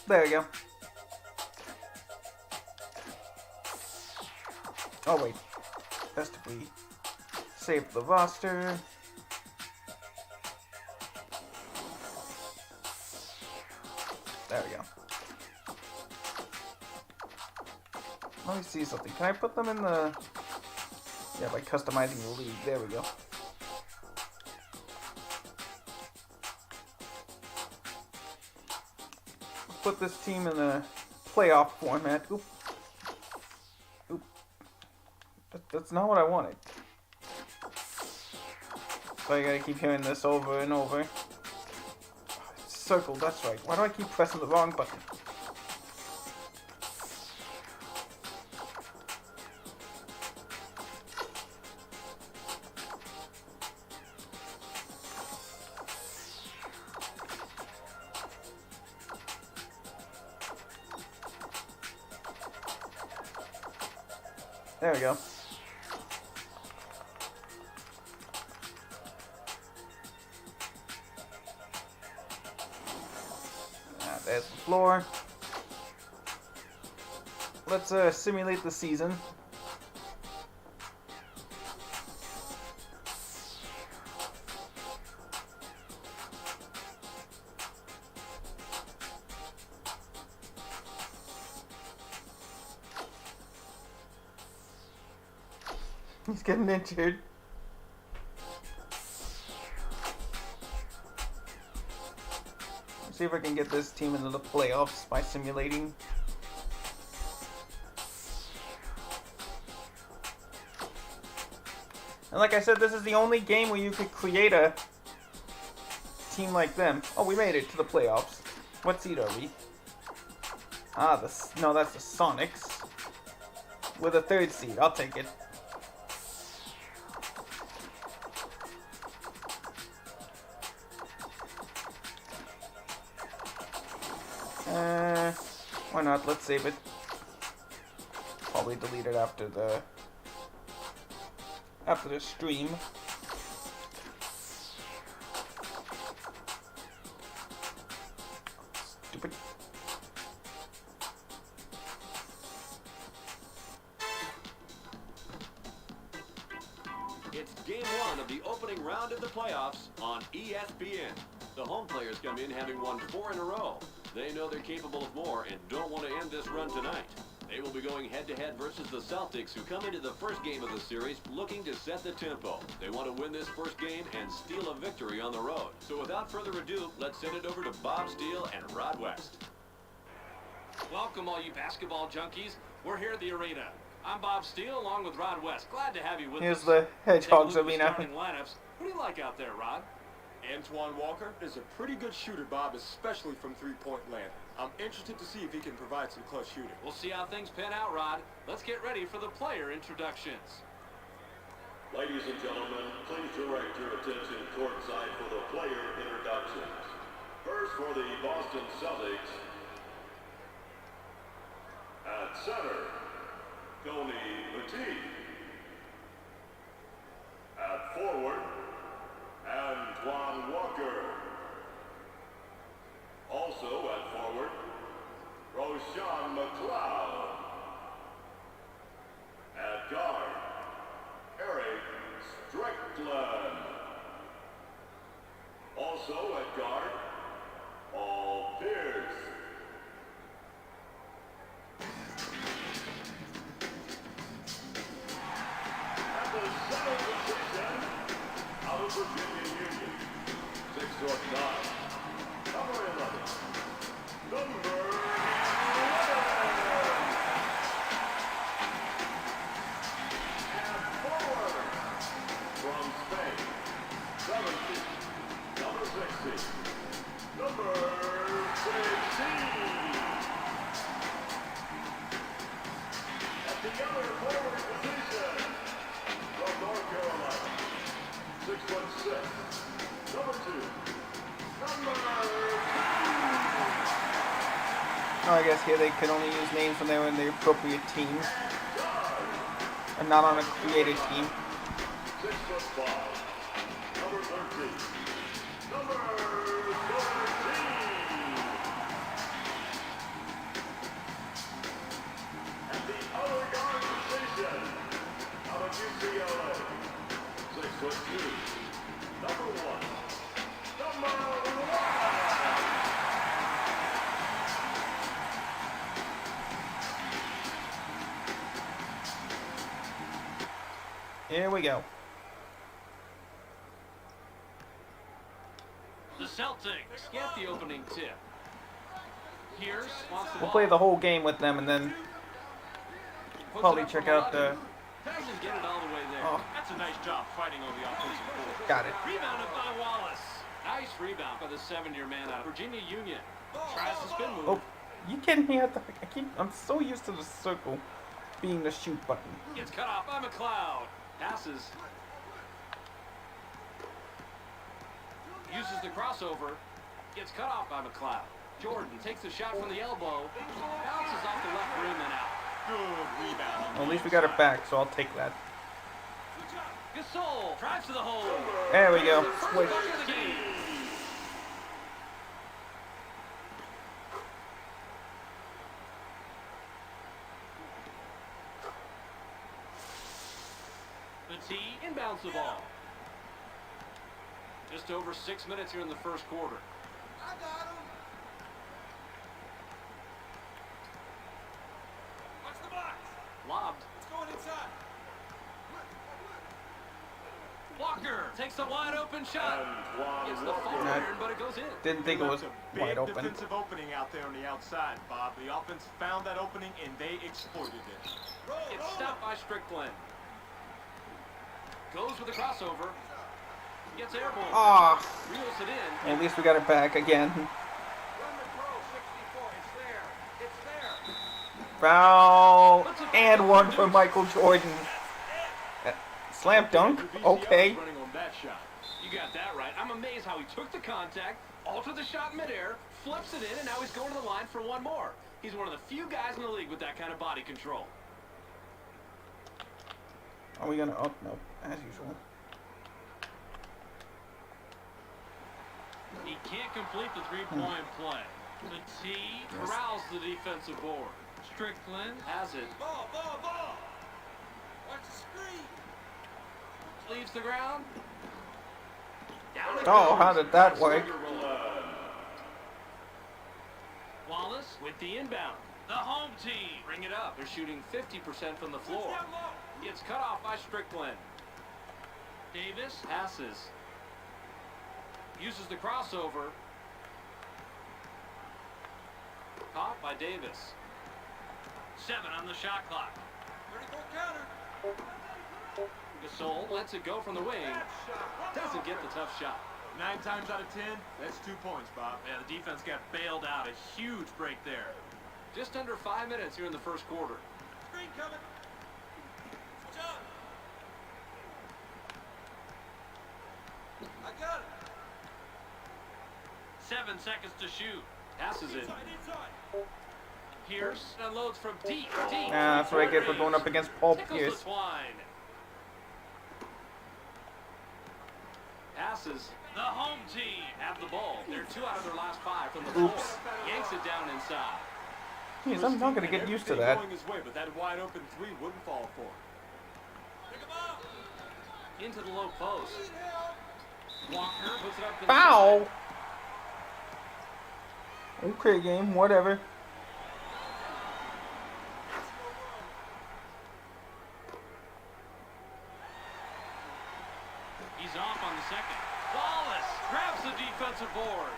There we go. Oh wait, best if we save the roster. There we go. Let me see something. Can I put them in the... Yeah, by customizing the league. There we go. Put this team in a playoff format. Oop. Oop. That's not what I wanted. So I gotta keep hearing this over and over. Oh, it's circled, that's right. Why do I keep pressing the wrong button? There we go. There's the floor. Let's simulate the season. He's getting injured. See if I can get this team into the playoffs by simulating. And like I said, this is the only game where you could create a team like them. Oh, we made it to the playoffs. What seed are we? Ah, no, that's the Sonics. We're the 3rd seed. I'll take it. Why not? Let's save it. Probably delete it after the stream. Stupid. It's game 1 of the opening round of the playoffs on ESPN. The home players come in having won 4 in a row. They know they're capable of more and don't want to end this run tonight. They will be going head-to-head versus the Celtics, who come into the first game of the series looking to set the tempo. They want to win this first game and steal a victory on the road. So without further ado, let's send it over to Bob Steele and Rod West. Welcome, all you basketball junkies. We're here at the arena. I'm Bob Steele, along with Rod West. Glad to have you with Here's us. the Hedgehogs Take a look at the arena. starting lineups. Who do you like out there, Rod? Antoine Walker is a pretty good shooter, Bob, especially from three-point land. I'm interested to see if he can provide some clutch shooting. We'll see how things pan out, Rod. Let's get ready for the player introductions. Ladies and gentlemen, please direct your attention courtside for the player introductions. First for the Boston Celtics. At center, Tony Petit. At forward, Antoine Walker. Also at forward, Roshan McLeod. At guard, Eric Strickland. Also at guard, Paul Pierce. At the center position, out of Virginia Union, 6'9", number 11. Number 11. And forward, from Spain, 17, number 16. Number 16. At the other forward position, from North Carolina, 6'6", number 2. Oh, I guess here they could only use names when they were in the appropriate team, and not on a created team. 6'5", number 13. Number 13. Here we go. The Celtics get the opening tip. Pierce wants the We'll ball. play the whole game with them and then Puts probably it up check from out 11. the. Doesn't get it all the way there. Oh, That's a nice job fighting on the offensive board. got it. Rebounded by Wallace. Nice rebound by the 7-year man out of Virginia Union. Tries the spin move. Oh, you kidding me? I'm so used to the circle being the shoot button. Gets cut off by McLeod. Passes. Uses the crossover. Gets cut off by McLeod. Jordan takes the shot from the elbow. Bounces off the left rim and out. Good rebound. Well, at least we got it back, so I'll take that. Gasol drives to the hole. There we go. First Switch. bucket of the game. Petit inbounds the ball. Just over 6 minutes here in the first quarter. Watch the box. Lobbed. It's going inside. Walker takes a wide open shot. Gets the far Nah. iron, but it goes in. Didn't think it was Left a wide big open. defensive opening out there on the outside, Bob. The offense found that opening and they exploited it. Gets stopped by Strickland. Goes with the crossover. Gets airborne. Ah, Reels it in. well, at least we got it back again. Run the throw, 64. It's there. It's there. Foul and one for Michael Jordan. Slam dunk. Okay. Running on that shot. You got that right. I'm amazed how he took the contact, altered the shot midair, flips it in, and now he's going to the line for one more. He's one of the few guys in the league with that kind of body control. Are we gonna? Oh no, as usual. He can't complete the three-point play. The T corrals the defensive board. Strickland has it. Ball, ball, ball. Watch the screen. Leaves the ground. Down it Oh, goes. how did that work? Wallace with the inbound. The home team bring it up. They're shooting 50% from the floor. Down low. Gets cut off by Strickland. Davis passes. Uses the crossover. Caught by Davis. 7 on the shot clock. 34 counter. Gasol lets it go from the wing. Doesn't get the tough shot. 9 times out of 10, that's 2 points, Bob. Yeah, the defense got bailed out. A huge break there. Just under 5 minutes here in the first quarter. Screen coming. Switch on. I got it. 7 seconds to shoot. Passes it. Inside, inside. Pierce unloads from deep. Ah, that's what I get for going up against Paul Tickles Pierce. the twine. Passes. The home team have the ball. They're 2 out of their last 5 from the floor. Oops. Yanks it down inside. Jeez, I'm not gonna get used to that. Going his way, but that wide open 3 wouldn't fall for him. Pick him up. Into the low post. Need help. Walker puts it up. inside. Foul. Okay, game, whatever. He's off on the second. Wallace grabs the defensive board.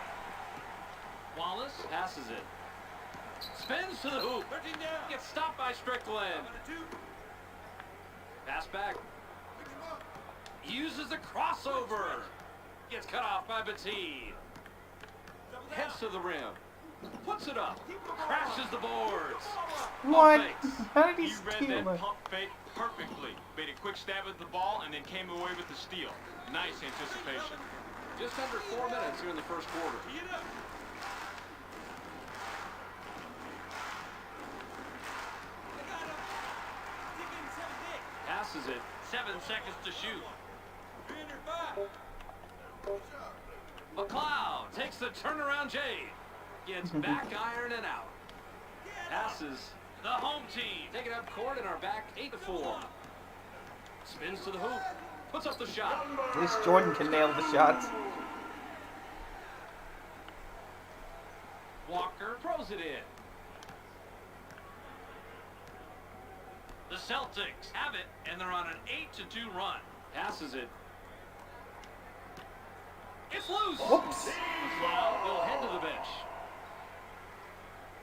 Wallace passes it. Spins to the hoop. 13 down. Gets stopped by Strickland. On a 2. Pass back. Pick him up. Uses the crossover. Gets cut off by Petit. Double down. Heads to the rim. Puts it up. Crashes the boards. What? Fakes. How did he He read steal that it? pump fake perfectly. Made a quick stab at the ball and then came away with the steal. Nice anticipation. Just under 4 minutes here in the first quarter. Tee it up. I got him. Dig in 7 big. Passes it. 7 seconds to shoot. 3 under 5. McLeod takes the turnaround J. Gets back iron and out. Passes. The home team taking up court and are back 8-4. Spins to the hoop. Puts up the shot. At least Jordan can nail the shots. Walker throws it in. The Celtics have it, and they're on an 8-2 run. Passes it. It's loose. Whoops. The foul will head to the bench.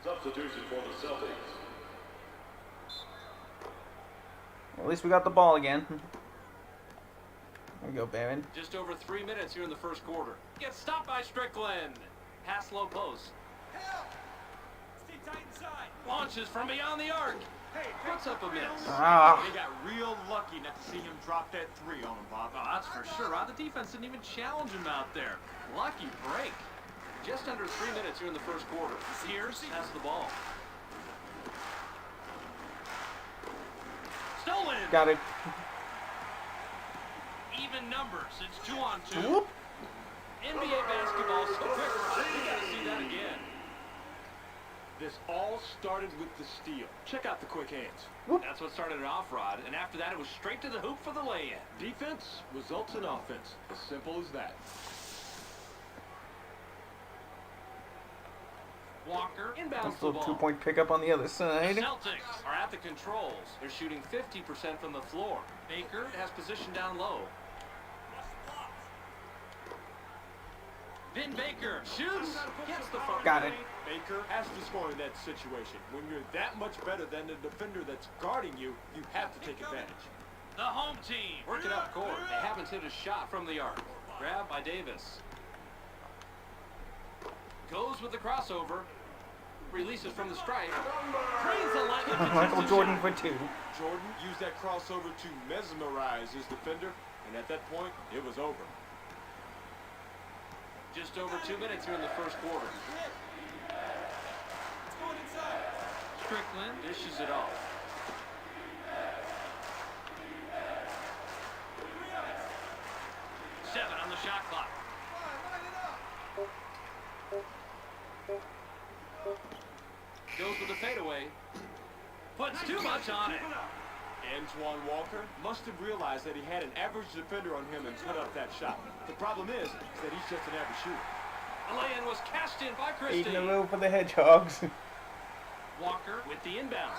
Substitution for the Celtics. At least we got the ball again. There we go, Baron. Just over 3 minutes here in the first quarter. Gets stopped by Strickland. Pass low post. Stay tight inside. Launches from beyond the arc. Puts up a miss. Ah. They got real lucky not to see him drop that three on him, Bob. Oh, that's for sure. The defense didn't even challenge him out there. Lucky break. Just under 3 minutes here in the first quarter. Pierce has the ball. Stolen. Got it. Even numbers. It's 2-on-2. Whoop. NBA basketball so quick. We gotta see that again. This all started with the steal. Check out the quick hands. That's what started it off, Rod. And after that, it was straight to the hoop for the lay-in. Defense results in offense. As simple as that. Walker inbounds Nice the little ball. 2-point pickup on the other The side. Celtics are at the controls. They're shooting 50% from the floor. Baker has position down low. Vin Baker shoots. Gets the front. Got it. Baker has to score in that situation. When you're that much better than the defender that's guarding you, you have to take advantage. The home team working up court. They haven't hit a shot from the arc. Grabbed by Davis. Goes with the crossover. Releases from the stripe. Drains the lightly Michael contested Jordan shot. for 2. Jordan used that crossover to mesmerize his defender, and at that point, it was over. Just over 2 minutes here in the first quarter. Strickland dishes it off. Seven on the shot clock. Goes with the fadeaway. Puts too much on it. Antoine Walker must have realized that he had an average defender on him and put up that shot. The problem is that he's just an average shooter. The lay-in was cashed in by 8 Christie. in a row for the Hedgehogs. Walker with the inbound.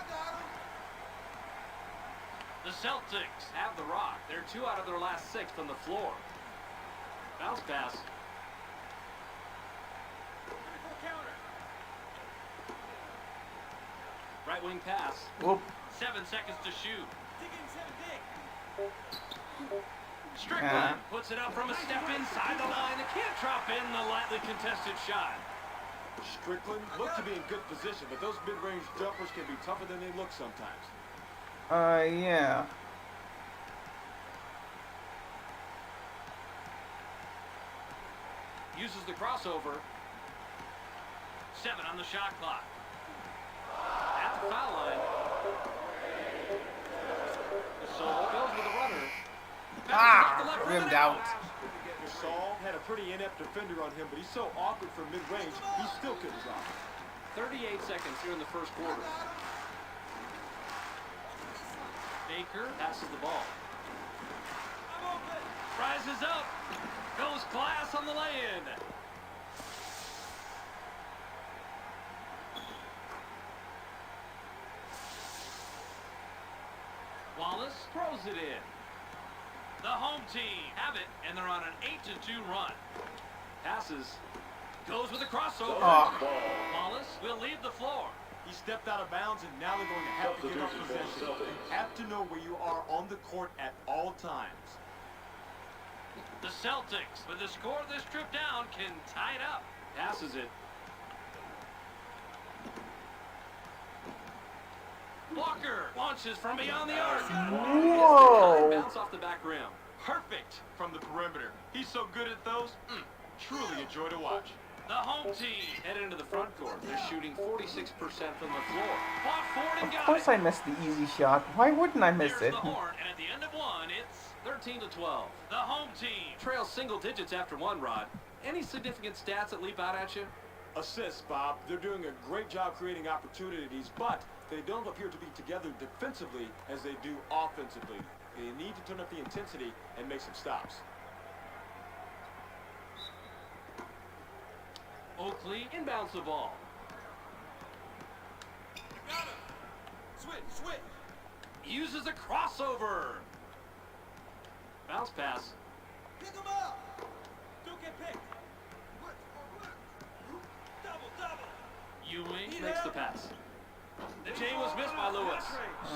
The Celtics have the rock. They're 2 out of their last 6 from the floor. Bounce pass. Right wing pass. Whoop. 7 seconds to shoot. Strickland puts it up from a step inside the line. They can't drop in the lightly contested shot. Strickland looked to be in good position, but those mid-range jumpers can be tougher than they look sometimes. Yeah. Uses the crossover. 7 on the shot clock. At the foul line. Gasol goes with a runner. Bounces off the left rim Rimmed and out. Gasol had a pretty inept defender on him, but he's so awkward from mid-range, he still couldn't drop. 38 seconds here in the first quarter. Baker passes the ball. Rises up. Goes class on the lay-in. Wallace throws it in. The home team have it, and they're on an 8-2 run. Passes. Goes with a crossover. Oh. Wallace will leave the floor. He stepped out of bounds, and now they're going to have to give up Substitution for the possession. Celtics. You have to know where you are on the court at all times. The Celtics, with the score of this trip down, can tie it up. Passes it. Walker launches from beyond the arc. Whoa. Bounce off the back rim. Perfect from the perimeter. He's so good at those. Truly a joy to watch. The home team head into the front court. They're shooting 46% from the floor. Fought forward and Of got course it. I missed the easy shot. Why wouldn't I miss There's it? the horn, and at the end of one, it's 13-12. The home team trails single digits after one, Rod. Any significant stats that leap out at you? Assists, Bob. They're doing a great job creating opportunities, but they don't appear to be together defensively as they do offensively. They need to turn up the intensity and make some stops. Oakley inbounds the ball. Uses a crossover. Bounce pass. Pick him up. Don't get picked. Double. Ewing makes the pass. The chain was missed by Lewis.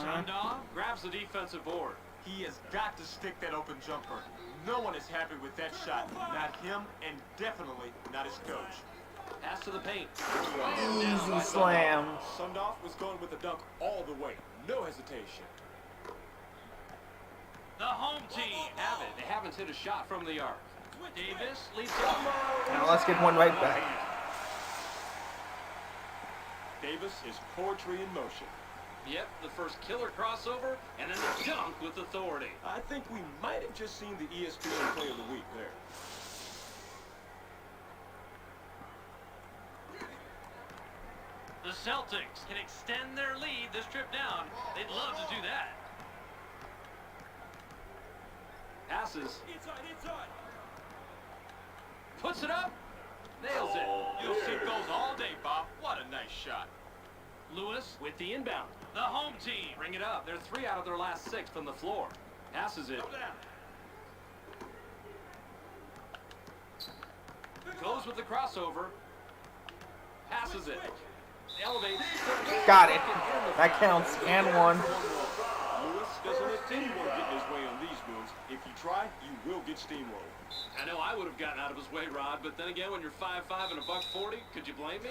Sandoff grabs the defensive board. He has got to stick that open jumper. No one is happy with that shot. Not him, and definitely not his coach. Pass to the paint. Easy slam. Sandoff was going with the dunk all the way. No hesitation. The home team have it. They haven't hit a shot from the arc. Davis leads up. Now let's get one right back. Davis is poetry in motion. Yep, the first killer crossover, and then the dunk with authority. I think we might have just seen the ESPN Play of the Week there. The Celtics can extend their lead this trip down. They'd love to do that. Passes. Inside. Puts it up. Nails it. You'll see those all day, Bob. What a nice shot. Lewis with the inbound. The home team bring it up. They're 3 out of their last 6 from the floor. Passes it. Goes with the crossover. Passes it. Elevates. Got it. That counts. And one. Lewis doesn't let anyone get in his way on these moves. If you try, you will get steamrolled. I know I would have gotten out of his way, Rod, but then again, when you're 5'5" and a $140, could you blame me?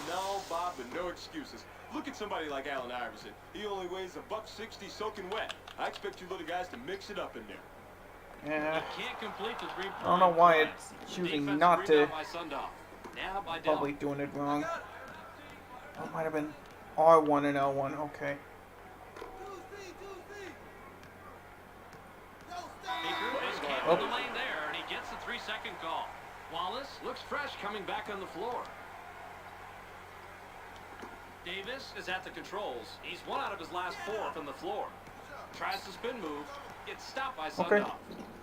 No, Bob, but no excuses. Look at somebody like Allen Iverson. He only weighs a $160 soaking wet. I expect you little guys to mix it up in there. Yeah. Can't complete the three-point I don't know why play. it's choosing Defensive not to. rebound by Sundoff. Now by Dell. Probably doing it wrong. That might have been R1 and L1. Okay. Baker is camping the lane there, and he gets the 3-second call. Wallace looks fresh coming back on the floor. Davis is at the controls. He's 1 out of his last 4 from the floor. Tries the spin move. Gets stopped by Sundoff. Okay.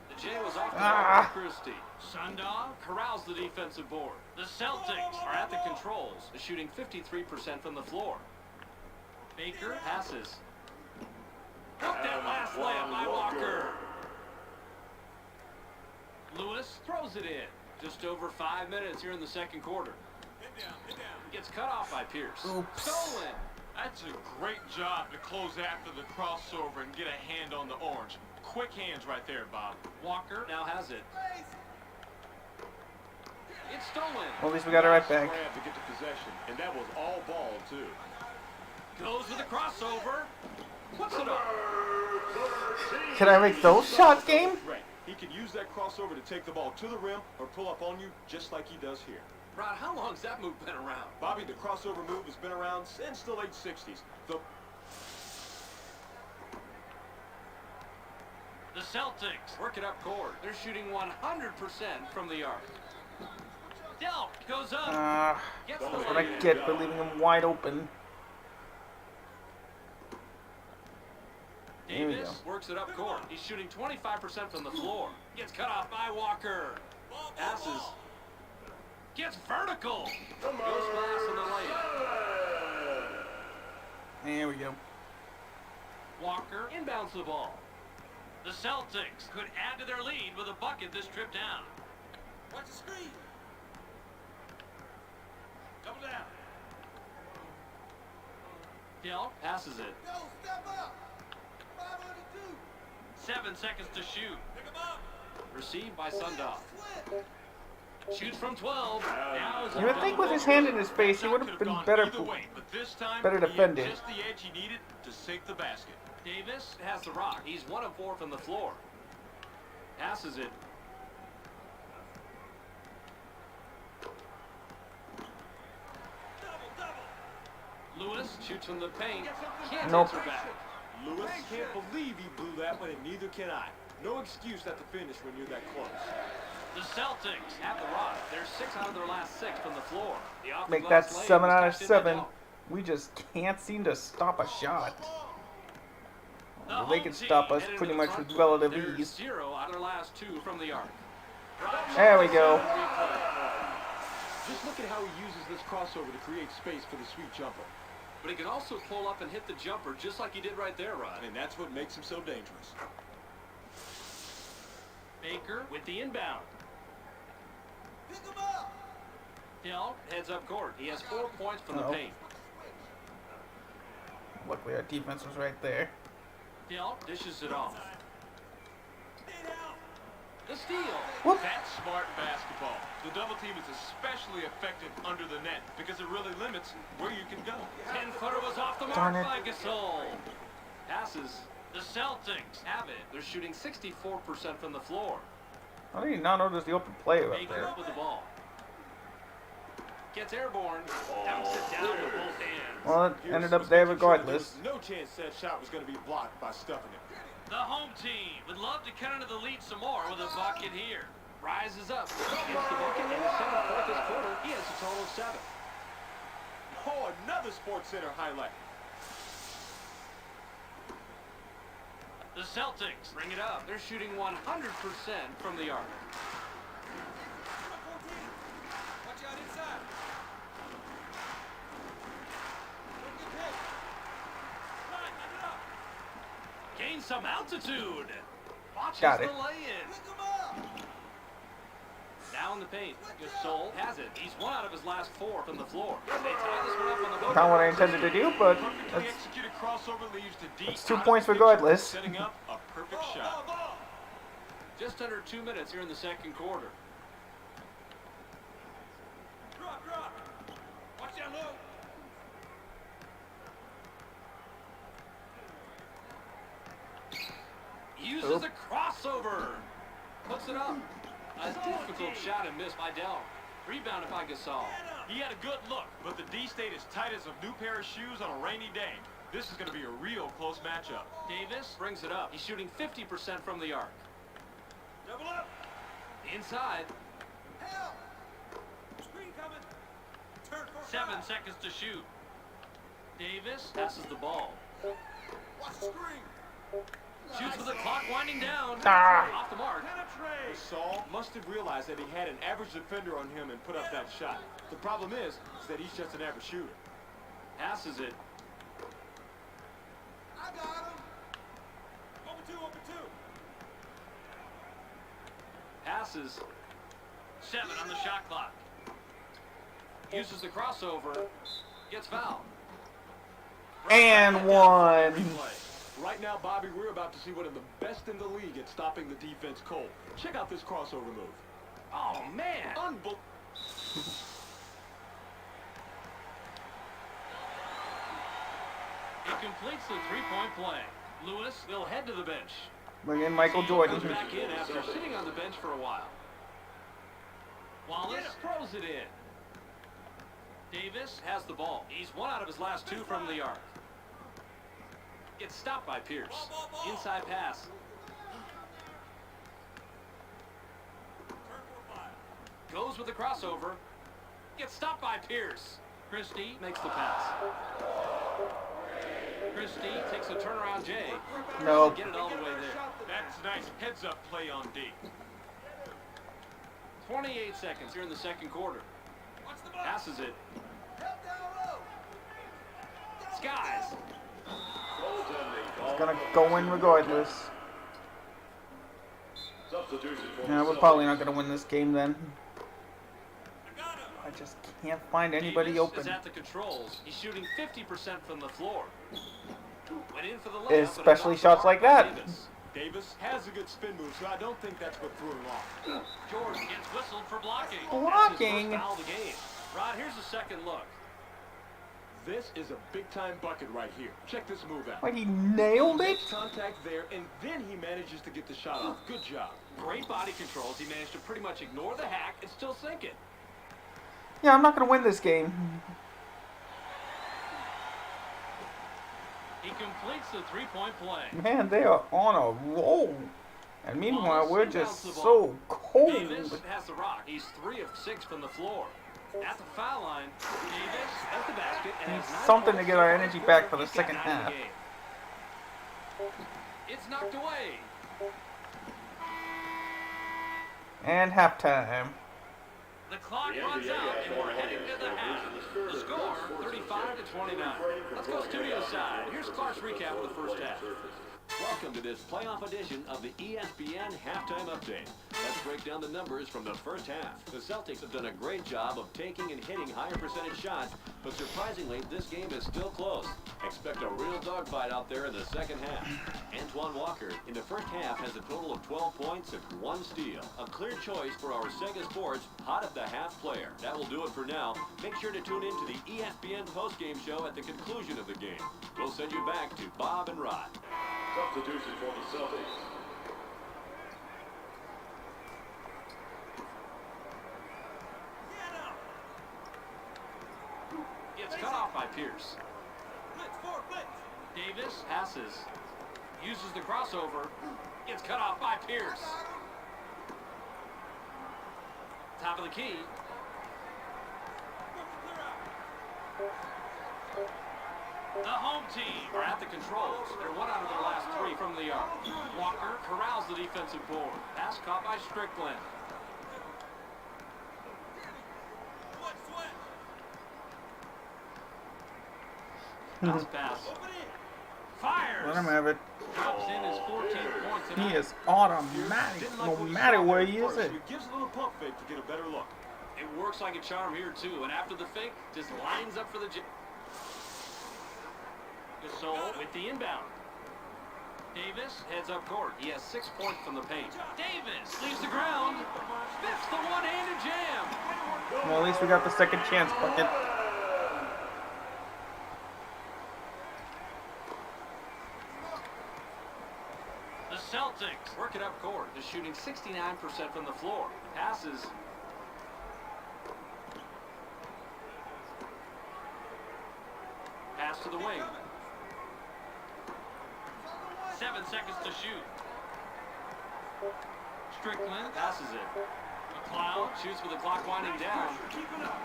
The J was off the Ah. by Christie. Sundoff corrals the defensive board. The Celtics are at the controls, shooting 53% from the floor. Baker passes. Hooked that last layup by Walker. Lewis throws it in. Just over 5 minutes here in the second quarter. Gets cut off by Pierce. Oops. Stolen. That's a great job to close after the crossover and get a hand on the orange. Quick hands right there, Bob. Walker now has it. It's stolen. Well, at least we got it right back. Grab to get the possession, and that was all ball, too. Goes with a crossover. Puts it up. Can I make those shots, game? Right. He can use that crossover to take the ball to the rim or pull up on you just like he does here. Rod, how long's that move been around? Bobby, the crossover move has been around since the late 60s. The Celtics work it up court. They're shooting 100% from the arc. Delp goes up. Gets the That's what I get for leaving him wide open. There we go. Davis works it up court. He's shooting 25% from the floor. Gets cut off by Walker. Passes. Gets vertical. Goes glass on the layup. There we go. Walker inbounds the ball. The Celtics could add to their lead with a bucket this trip down. Watch the screen. Double down. Delp passes it. Go, step up. 5 on the 2. 7 seconds to shoot. Pick him up. Received by Sundoff. Shoots from 12. Now is You would think with his hand in his face, he would have been better. Either way, but this time, better he had defended. just the edge he needed to sink the basket. Davis has the rock. He's 1 of 4 from the floor. Passes it. Lewis shoots from the paint. Can't Nope. answer back. Lewis can't believe he blew that one, and neither can I. No excuse at the finish when you're that close. The Celtics have the rock. They're 6 out of their last 6 from the floor. The off the Make that glass layup 7 was out of cashed in 7. by Delp. We just can't seem to stop a shot. The Well, they home can team stop us headed pretty to the much front with court. relative They're ease. 0 out of their last 2 from the arc. There we go. Just look at how he uses this crossover to create space for the sweet jumper. but he can also pull up and hit the jumper just like he did right there, Rod. And that's what makes him so dangerous. Baker with the inbound. Pick him up. Hill heads up court. He has 4 points from the Uh-oh. paint. Luckily, our defense was right there. Hill dishes it off. The steal. Whoop. That's smart basketball. The double team is especially effective under the net because it really limits where you can go. 10-footer was off the Darn mark it. by Gasol. Passes. The Celtics have it. They're shooting 64% from the floor. I did not notice the open player up Baker there. with the ball. Gets airborne. Dunks it down with both hands. Well, it Here's ended what's up there making sure regardless. there's no chance that shot was going to be blocked by stuffing it. The home team would love to cut into the lead some more with a bucket here. Rises up. Gets the bucket in the center court this quarter. He has a total of 7. Oh, another Sports Center highlight. The Celtics bring it up. They're shooting 100% from the arc. Watch out inside. Don't get hit. Line it up. Gain some altitude. Watches Got the it. lay-in. Pick him up. Now in the paint. Gasol has it. He's 1 out of his last 4 from the floor. They tie this one up on the board. Not what I intended to do, but Perfectly that's executed crossover leaves to deep. It's 2 out of points the picture, regardless. Setting up a perfect shot. Ball. Just under 2 minutes here in the second quarter. Drop. Watch out low. Uses Oh. the crossover. Puts it up. A difficult shot and missed by Dell. Rebounded by Gasol. He had a good look, but the D stayed as tight as a new pair of shoes on a rainy day. This is going to be a real close matchup. Davis brings it up. He's shooting 50% from the arc. Double up. Inside. Help. Screen coming. Turn for 7 5. seconds to shoot. Davis passes the ball. Watch the screen. Shoots with the clock winding down. Ah. Off the mark. Penetrate. Saul must have realized that he had an average defender on him and put up that shot. The problem is that he's just an average shooter. Passes it. I got him. Open two. Passes. 7 on the shot clock. Uses the crossover. Gets fouled. and one. Replay. Right now, Bobby, we're about to see one of the best in the league at stopping the defense cold. Check out this crossover move. Oh, man. Unbelievable. He completes the three-point play. Lewis will head to the bench. Bring in Michael He Jordan. comes back in after sitting on the bench for a while. Wallace throws it in. Davis has the ball. He's 1 out of his last 2 from the arc. Gets stopped by Pierce. Inside pass. Goes with the crossover. Gets stopped by Pierce. Christie makes the pass. Christie takes a turnaround J. Nope. Get it all the way there. That's nice heads-up play on D. 28 seconds here in the second quarter. Passes it. Help down low. Skies. It's gonna go in regardless. Substitution for Yeah, we're probably not gonna win this game then. I just can't find anybody Davis open. is at the controls. He's shooting 50% from the floor. Went in for the layup, but Especially it's off shots the like mark by that. Davis. Davis has a good spin move, so I don't think that's what threw him off. Jordan gets whistled for blocking. Blocking? That's his first foul of the game. Rod, here's a second look. This is a big-time bucket right here. Check this move out. Like he nailed it? Makes contact there, and then he manages to get the shot off. Good job. Great body controls. He managed to pretty much ignore the hack and still sink it. Yeah, I'm not gonna win this game. He completes the three-point play. Man, they are on a roll. And meanwhile, we're just so Davis cold. has the rock. He's 3 of 6 from the floor. At the foul line, Davis at the basket and Needs has 9 something to points get our in the energy first back quarter. for the He's got second 9 in the half. game. It's knocked away. And halftime. The clock runs out and we're heading to the half. The score, 35-27. 35-29. Let's go studio side. Here's Clark's recap of the first half. Welcome to this playoff edition of the ESPN Halftime Update. Let's break down the numbers from the first half. The Celtics have done a great job of taking and hitting higher percentage shots, but surprisingly, this game is still close. Expect a real dogfight out there in the second half. Antoine Walker, in the first half, has a total of 12 points and 1 steal. A clear choice for our Sega Sports Hot at the Half player. That will do it for now. Make sure to tune in to the ESPN postgame show at the conclusion of the game. We'll send you back to Bob and Rod. Substitution for the Celtics. It's cut off by Pierce. Davis passes. Uses the crossover. It's cut off by Pierce. Top of the key. The home team are at the controls. They're 1 out of their last 3 from the arc. Walker corrals the defensive board. Pass caught by Strickland. Bounce pass. Fires. Let him have it. Drops in his 14 points. He is automatic, no matter where he is it. He gives a little pump fake to get a better look. It works like a charm here, too. And after the fake, just lines up for the Gasol with the inbound. Davis heads up court. He has 6 points from the paint. Davis leaves the ground. Fifths the one-handed jam. Well, at least we got the second chance bucket. The Celtics work it up court. They're shooting 69% from the floor. Passes. Pass to the wing. 7 seconds to shoot. Strickland passes it. McLeod shoots with the clock winding down.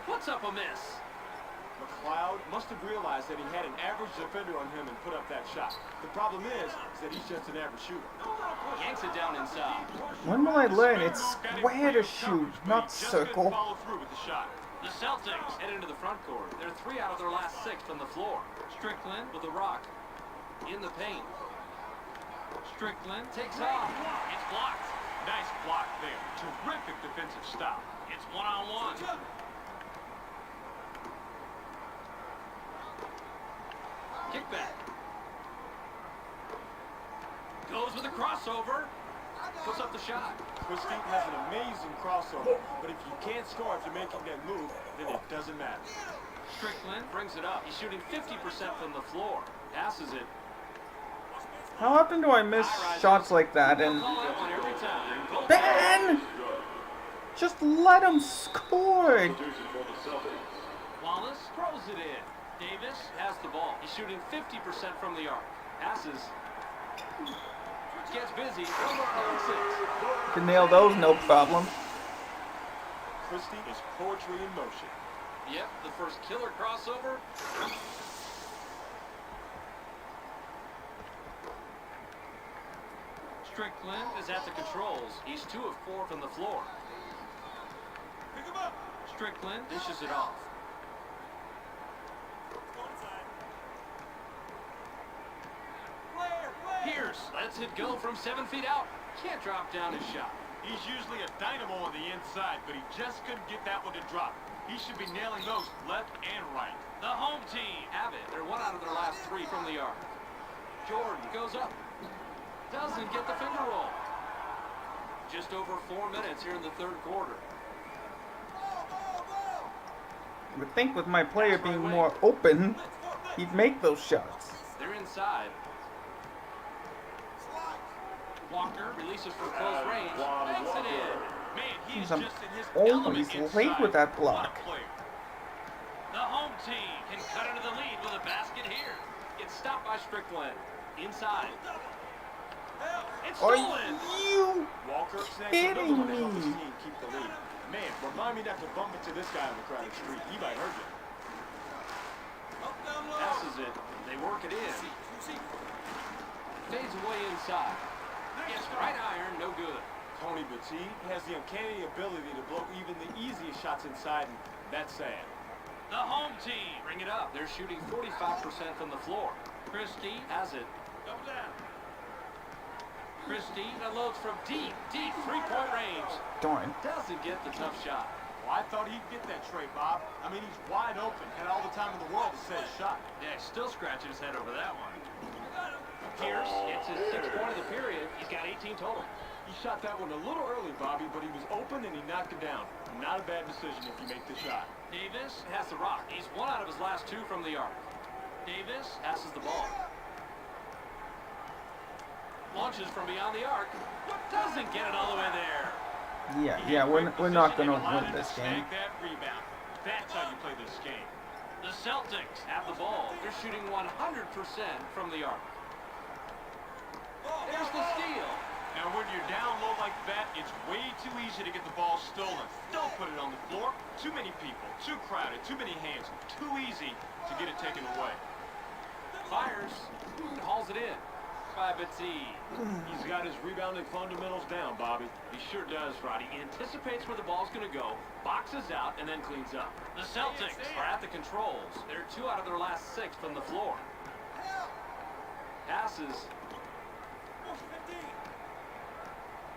Puts up a miss. McLeod must have realized that he had an average defender on him and put up that shot. The problem is that he's just an average shooter. Yanks it down inside. When will I learn it's square to shoot, not circle? Follow through with the shot. The Celtics head into the front court. They're 3 out of their last 6 from the floor. Strickland with the rock. In the paint. Strickland takes off. It's blocked. Nice block there. Terrific defensive stop. It's one-on-one. Kickback. Goes with a crossover. Puts up the shot. Christie has an amazing crossover, but if you can't score after making that move, then it doesn't matter. Strickland brings it up. He's shooting 50% from the floor. Passes it. How often do I miss shots like that? And Call that one every time. Ben, just let him score. Substitution for the Celtics. Wallace throws it in. Davis has the ball. He's shooting 50% from the arc. Passes. Gets busy. On 6. Can nail those, no problem. Christie is poetry in motion. Yep, the first killer crossover. Strickland is at the controls. He's 2 of 4 from the floor. Strickland dishes it off. Pierce lets it go from 7 feet out. Can't drop down his shot. He's usually a dynamo on the inside, but he just couldn't get that one to drop. He should be nailing those left and right. The home team have it. They're 1 out of their last 3 from the arc. Jordan goes up. Doesn't get the finger roll. Just over 4 minutes here in the third quarter. You would think with my player being more open, he'd make those shots. They're inside. Walker releases from close range. Banks it in. Man, he is I'm just in his always element late inside. with that What a block. player. The home team can cut into the lead with a basket here. It's stopped by Strickland. Inside. It's Are stolen. you Walker snags kidding another one to help his me? team keep the lead. Man, remind me not to bump into this guy on the crowded street. He might hurt you. Passes it. They work it in. Fades away inside. Gets right iron, no good. Tony Batiste has the uncanny ability to blow even the easiest shots inside, and that's sad. The home team. Bring it up. They're shooting 45% from the floor. Christie has it. Double down. Christie unloads from deep, three-point range. Darn. Doesn't get the tough shot. Well, I thought he'd get that tray, Bob. I mean, he's wide open. Had all the time in the world to set a shot. Yeah, he's still scratching his head over that one. Pierce gets his 6th point of the period. He's got 18 total. He shot that one a little early, Bobby, but he was open and he knocked it down. Not a bad decision if you make the shot. Davis has the rock. He's 1 out of his last 2 from the arc. Davis passes the ball. Launches from beyond the arc. Doesn't get it all the way there. Yeah, we're not gonna win this game. Snag that rebound. That's how you play this game. The Celtics have the ball. They're shooting 100% from the arc. There's the steal. Now, when you're down low like that, it's way too easy to get the ball stolen. Don't put it on the floor. Too many people, too crowded, too many hands. Too easy to get it taken away. Fires. Hauls it in. 5-8. He's got his rebounding fundamentals down, Bobby. He sure does, Roddy. He anticipates where the ball's going to go, boxes out, and then cleans up. The Celtics are at the controls. They're 2 out of their last 6 from the floor. Passes.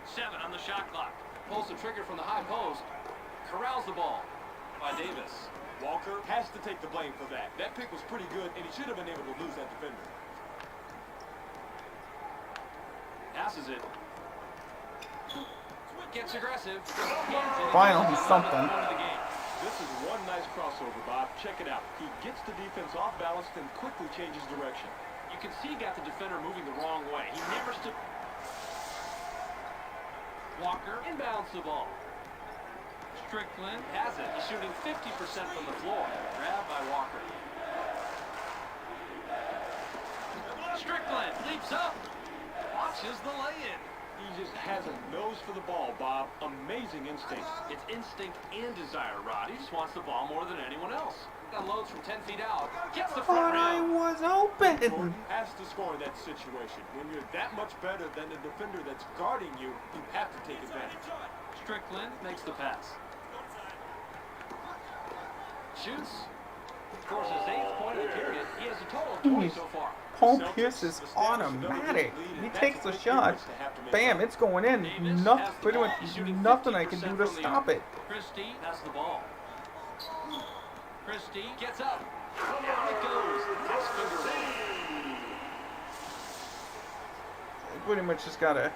7 on the shot clock. Pulls the trigger from the high post. Corrals the ball by Davis. Walker has to take the blame for that. That pick was pretty good, and he should have been able to lose that defender. Passes it. Gets aggressive. Finally, something. This is one nice crossover, Bob. Check it out. He gets the defense off balance and quickly changes direction. You can see he got the defender moving the wrong way. He never stood. Walker inbounds the ball. Strickland has it. He's shooting 50% from the floor. Grabbed by Walker. Strickland leaps up. Watches the lay-in. He just has a nose for the ball, Bob. Amazing instinct. It's instinct and desire, Rod. He just wants the ball more than anyone else. Unloads from 10 feet out. Gets the front But I rim. was open. Jordan has to score in that situation. When you're that much better than the defender that's guarding you, you have to take advantage. Strickland makes the pass. Shoots. Scores his 8th point of the period. He has a total of 20 so far. Paul Pierce is automatic. He takes the shot. Bam, it's going in. Pretty much nothing I can do to stop it. Christie has the ball. Christie gets up. Down it goes. That's finger roll. Pretty much just gotta.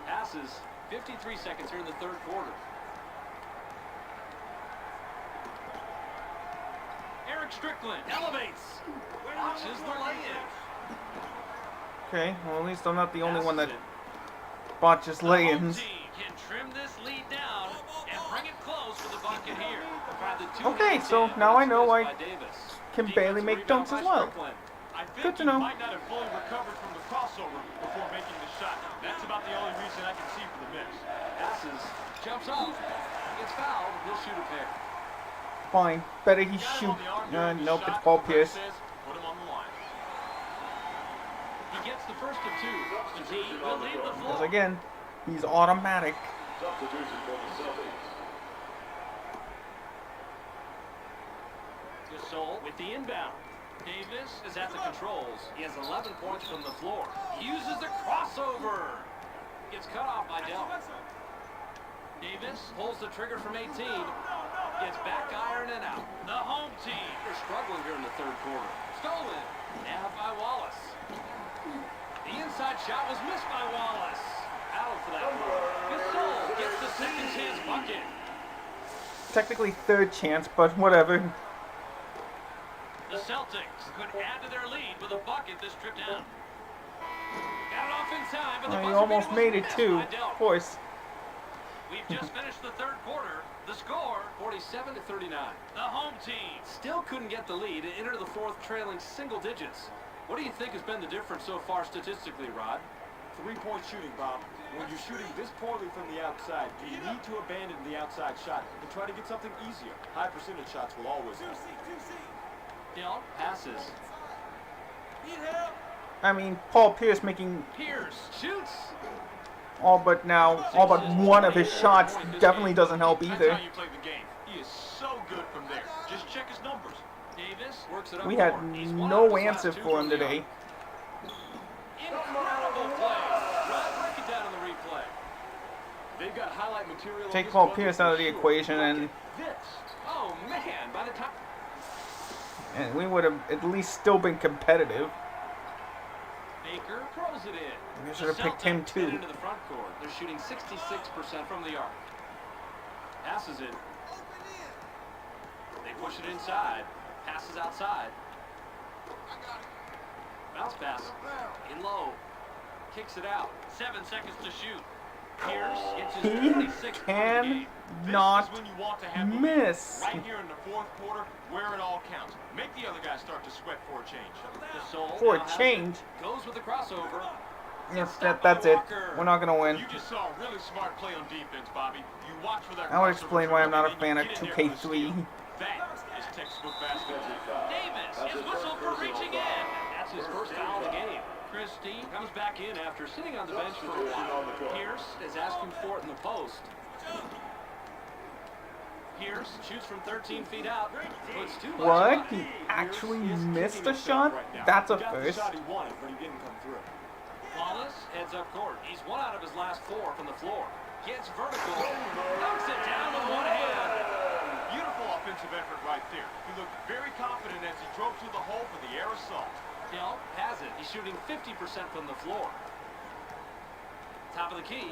Passes. 53 seconds here in the 3rd quarter. Eric Strickland elevates. Watches the lay-in. Okay, well at least I'm not the only one that Passes it. botches The home lay-ins. team can trim this lead down and bring it close for the bucket here. Tried the Okay, two-hand so jam, now but I it's know missed I by Davis. can barely Defensive make rebound dunks by as well. Strickland. I think Good to he know. might not have fully recovered from the crossover before making the shot. That's about the only reason I can see for the miss. Passes. Jumps off. Gets fouled. He'll shoot a pair. Fine. Better he Got him shoot. on the arm during the Nope, shot. it's Paul The Pierce. says, put him on the line. He gets the first of 2. And he will lead the Because floor. again, he's automatic. Substitution for the Celtics. Gasol with the inbound. Davis is at the controls. He has 11 points from the floor. He uses a crossover. Gets cut off by Dell. Davis pulls the trigger from 18. Gets back iron and out. The home team. They're struggling here in the 3rd quarter. Stolen. Nabbed by Wallace. The inside shot was missed by Wallace. Battle for that one. Gasol gets the 2nd chance bucket. Technically 3rd chance, but whatever. The Celtics could add to their lead with a bucket this trip down. Got it off in time, but the He buzzer almost beater was made it missed too. by Dell. Of course. We've just finished the 3rd quarter. The score, 47-39. The home team still couldn't get the lead and enter the 4th trailing single digits. What do you think has been the difference so far statistically, Rod? 3-point shooting, Bob. When you're shooting this poorly from the outside, you need to abandon the outside shot and try to get something easier. High percentage shots will always help. Dell passes. I mean, Paul Pierce making. Pierce shoots. all but one of his shots definitely doesn't help That's either. how you play the game. He is so good from there. Just check his numbers. Davis works it up. We had forward. He's one out no of his last answer two for him from the today. arc. Incredible play. Right, break it down on the replay. They've got highlight material. Take Paul Pierce out of the equation, and This. Oh man, by the time. we would have at least still been competitive. Baker throws it in. We should have picked him Celtics too. head into the front court. They're shooting 66% from the arc. Passes it. They push it inside. Passes outside. Bounce pass. In low. Kicks it out. 7 seconds to shoot. Pierce gets his He 26th point of the game. cannot This is when you want to have the miss. lead. Right here in the fourth quarter, where it all counts. Make the other guy start to sweat for a change. Gasol For now a has it. change. Goes with the crossover. Yes, that's it. We're not gonna win. You just saw a really smart play on defense, Bobby. You watch for that. I would crossover explain why I'm not a and fan you of get in there with a 2K3. steal. That is textbook basketball. Davis is whistled for reaching in. That's his first foul of the game. Christie comes back in after sitting on the bench for a while. Pierce is asking for it in the post. Pierce shoots from 13 feet out. Puts two. What? He actually missed a shot? That's a He got the first. shot he wanted, but he didn't come through. Wallace heads up court. He's 1 out of his last 4 from the floor. Gets vertical. Knocks it down with one hand. Beautiful offensive effort right there. He looked very confident as he drove through the hole for the air assault. Hill has it. He's shooting 50% from the floor. Top of the key.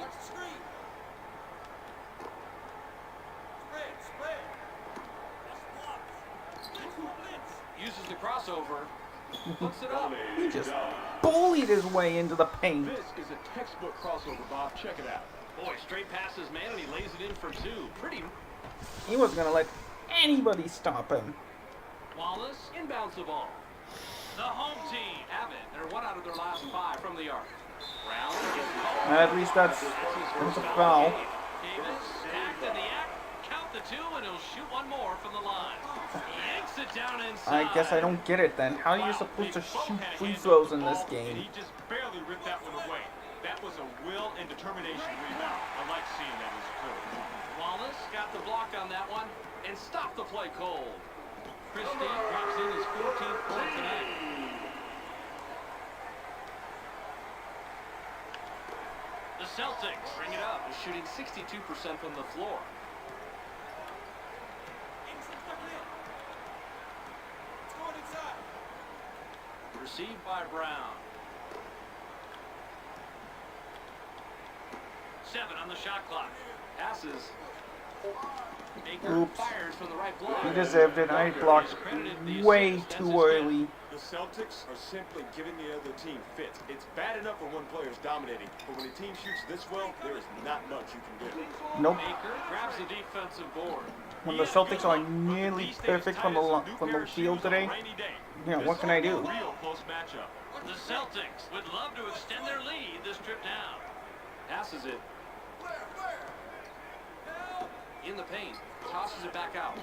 Uses the crossover. Hooks it up. He just bullied his way into the paint. This is a textbook crossover, Bob. Check it out. Boy, straight past his man, and he lays it in for 2. Pretty. He wasn't gonna let anybody stop him. Wallace inbounds the ball. The home team have it. They're 1 out of their last 5 from the arc. Brown gets called. At least that's a foul. Davis tacked in the act. Count the 2, and he'll shoot 1 more from the line. Yanks it down inside. I guess I don't get it then. How are you supposed to They both shoot had a free hand throws on in the this ball, and game? he just barely ripped that one away. That was a will and determination rebound. I like seeing that as a coach. Wallace got the block on that one and stopped the play cold. Christie drops in his 14th point tonight. The Celtics bring it up. They're shooting 62% from the floor. Received by Brown. 7 on the shot clock. Passes. Baker Oops. fires from the right block. He deserved it. I blocked way too early. The Celtics are simply giving the other team fits. It's bad enough when one player is dominating, but when a team shoots this well, there is not much you can do. Nope. Baker grabs the defensive board. When the Celtics are nearly perfect from the field today, yeah, what can I do? Real close matchup. The Celtics would love to extend their lead this trip down. Passes it. In the paint. Tosses it back out.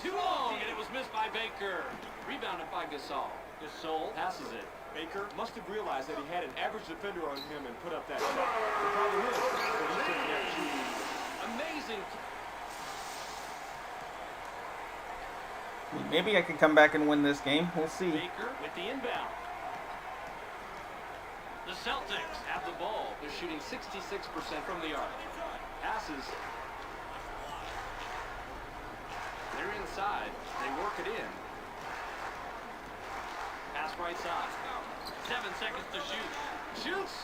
Too long, and it was missed by Baker. Rebounded by Gasol. Gasol passes it. Baker must have realized that he had an average defender on him and put up that shot. The problem is that he took that shot. Amazing. Maybe I can come back and win this game. We'll see. Baker with the inbound. The Celtics have the ball. They're shooting 66% from the arc. Passes. They're inside. They work it in. Pass right side. 7 seconds to shoot. Shoots.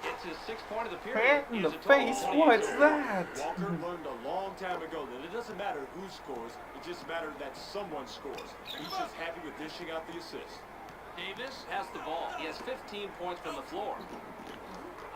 Gets his 6th point of the period. Hit in He the has a total of face. 28. What's that? Walker learned a long time ago that it doesn't matter who scores, it just matters that someone scores. He's just happy with dishing out the assist. Davis has the ball. He has 15 points from the floor.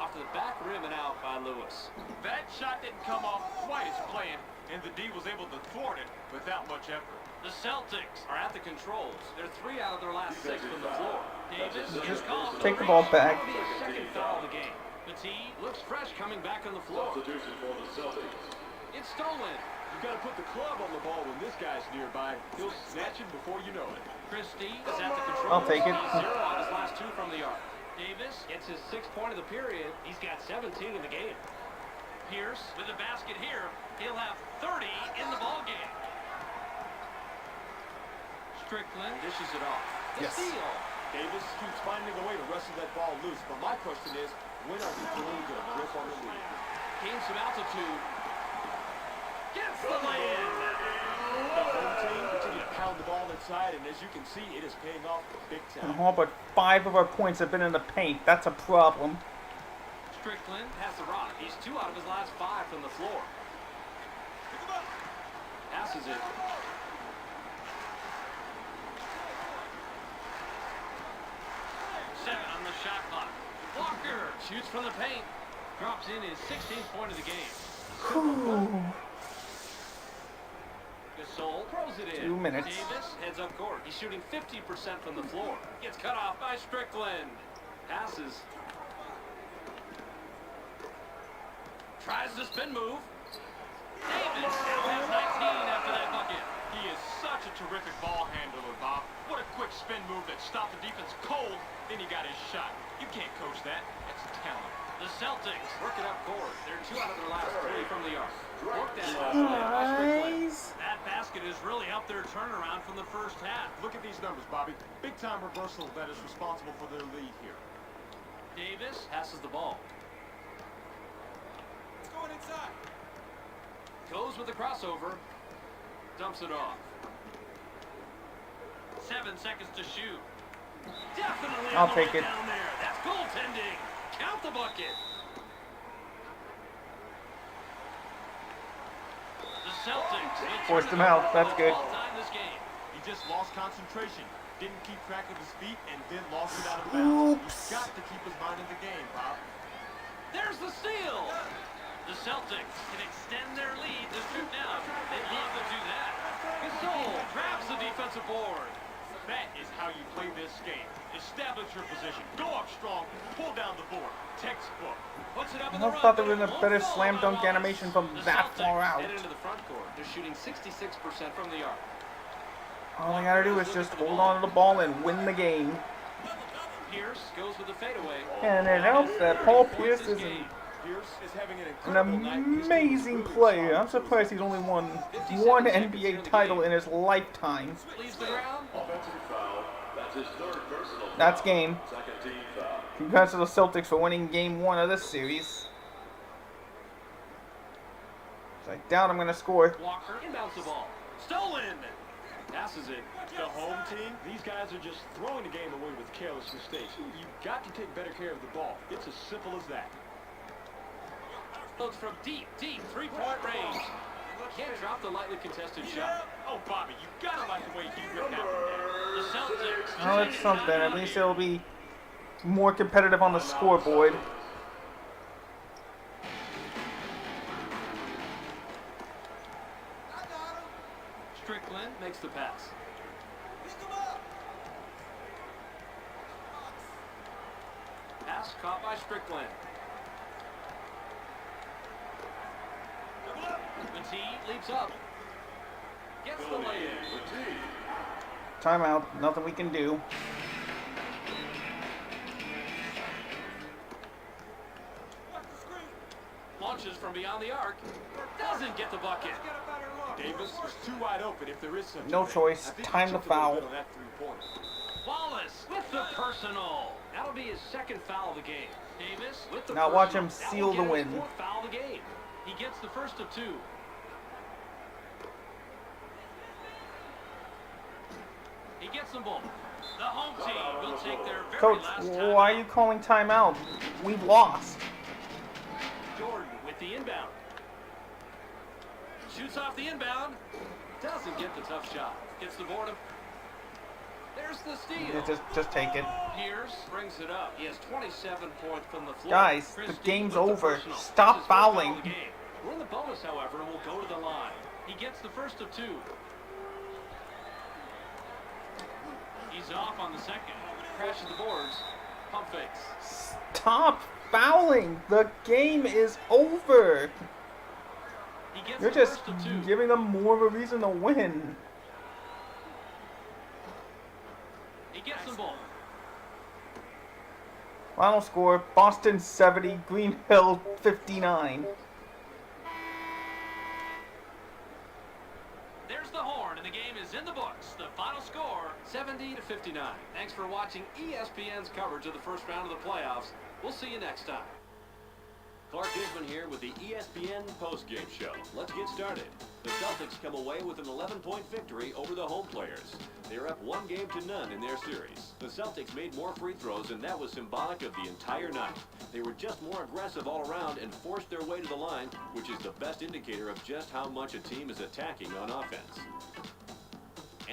Off to the back rim and out by Lewis. That shot didn't come off quite as planned, and the D was able to thwart it without much effort. The Celtics are at the controls. They're 3 out of their last 6 from the floor. Davis is called for Take the ball back. That'll be his 2nd foul of the game. Petit looks fresh coming back on the floor. Substitution for the Celtics. It's stolen. You've got to put the club on the ball when this guy's nearby. He'll snatch it before you know it. Christie is at the controls. I'll take it. He's 0 on his last 2 from the arc. Davis gets his 6th point of the period. He's got 17 in the game. Pierce with a basket here. He'll have 30 in the ball game. Strickland dishes it off. The Yes. steal. Davis keeps finding a way to wrestle that ball loose, but my question is, when are we going to get a grip on the lead? Gains some altitude. Gets the lay-in. The home team continue to pound the ball inside, and as you can see, it is paying off big And time. all but 5 of our points have been in the paint. That's a problem. Strickland has the rock. He's 2 out of his last 5 from the floor. Passes it. Seven on the shot clock. Walker shoots from the paint. Drops in his 16th point of the game. Gasol throws it in. 2 minutes. Davis heads up court. He's shooting 50% from the floor. Gets cut off by Strickland. Passes. Tries the spin move. Davis now has 19 after that bucket. He is such a terrific ball handler, Bob. What a quick spin move that stopped the defense cold. Then he got his shot. You can't coach that. That's talent. The Celtics work it up court. They're 2 out of their last 3 from the arc. Work that last play by Strickland. Guys. That basket has really helped their turnaround from the first half. Look at these numbers, Bobby. Big-time reversal that is responsible for their lead here. Davis passes the ball. Going inside. Goes with the crossover. Dumps it off. 7 seconds to shoot. Definitely I'll on the take way it. down there. That's goaltending. Count the bucket. The Celtics Forced him out. That's good. All-time this game. He just lost concentration, didn't keep track of his feet, and then lost it out of bounds. Oops. He's got to keep his mind in the game, Bob. There's the steal. The Celtics can extend their lead to shoot now. They'd love to do that. Gasol grabs the defensive board. That is how you play this game. Establish your position. Go up strong. Pull down the board. Textbook. Puts it up in I the thought there run, was but a it better won't fall slam by dunk Wallace. animation from The that far Celtics out. head into the front court. They're shooting 66% from the arc. All I gotta do is just hold on to the ball and win the game. Pierce goes with the fadeaway. And it helps that Paul Pierce is Pierce is having an an incredible night. His team is amazing really player. I'm responding. surprised he's only won one NBA title in his lifetime. Leaves the ground. Offensive foul. That's his 3rd personal foul. That's game. Second team foul. Congrats to the Celtics for winning game 1 of this series. I doubt I'm gonna score. Walker inbounds the ball. Stolen. Passes it. The home team, these guys are just throwing the game away with careless mistakes. You've got to take better care of the ball. It's as simple as that. Looks from deep 3-point range. Can't drop the lightly contested shot. Oh, Bobby, you gotta like the way he ripped that one down. The Celtics. Oh, it's something. At least it'll be more competitive on the scoreboard. Strickland makes the pass. Pass caught by Strickland. Petit leaps up. Gets the lay-in. Timeout. Nothing we can do. Launches from beyond the arc. Doesn't get the bucket. Davis is too wide open if there is such No a thing. choice. I think Time he to chipped a little foul. bit on that 3-pointer. Wallace with the personal. That'll be his 2nd foul of the game. Davis with the Now personal. watch him That seal will the get his win. 4th foul of the game. He gets the first of 2. He gets them both. The home team will take their very Coach, last why are you calling timeout? We've lost. Jordan with the inbound. Shoots off the inbound. Doesn't get the tough shot. Gets the board. There's the steal. Yeah, just take it. Pierce brings it up. He has 27 points from the floor. Guys, the Christie game's with the over. personal. Stop That's his first foul of fouling. the game. We're in the bonus, however, and we'll go to the line. He gets the first of 2. He's off on the second. Crashes the boards. Pump fakes. Stop fouling. The game is over. He gets You're the just first of 2. giving them more of a reason to win. He gets them both. Final score, Boston 70, Green Hill 59. There's the horn, and the game is in the books. The final score, 70-59. Thanks for watching ESPN's coverage of the first round of the playoffs. We'll see you next time. Clark Gishman here with the ESPN postgame show. Let's get started. The Celtics come away with an 11-point victory over the home players. They are up 1-0 in their series. The Celtics made more free throws, and that was symbolic of the entire night. They were just more aggressive all around and forced their way to the line, which is the best indicator of just how much a team is attacking on offense.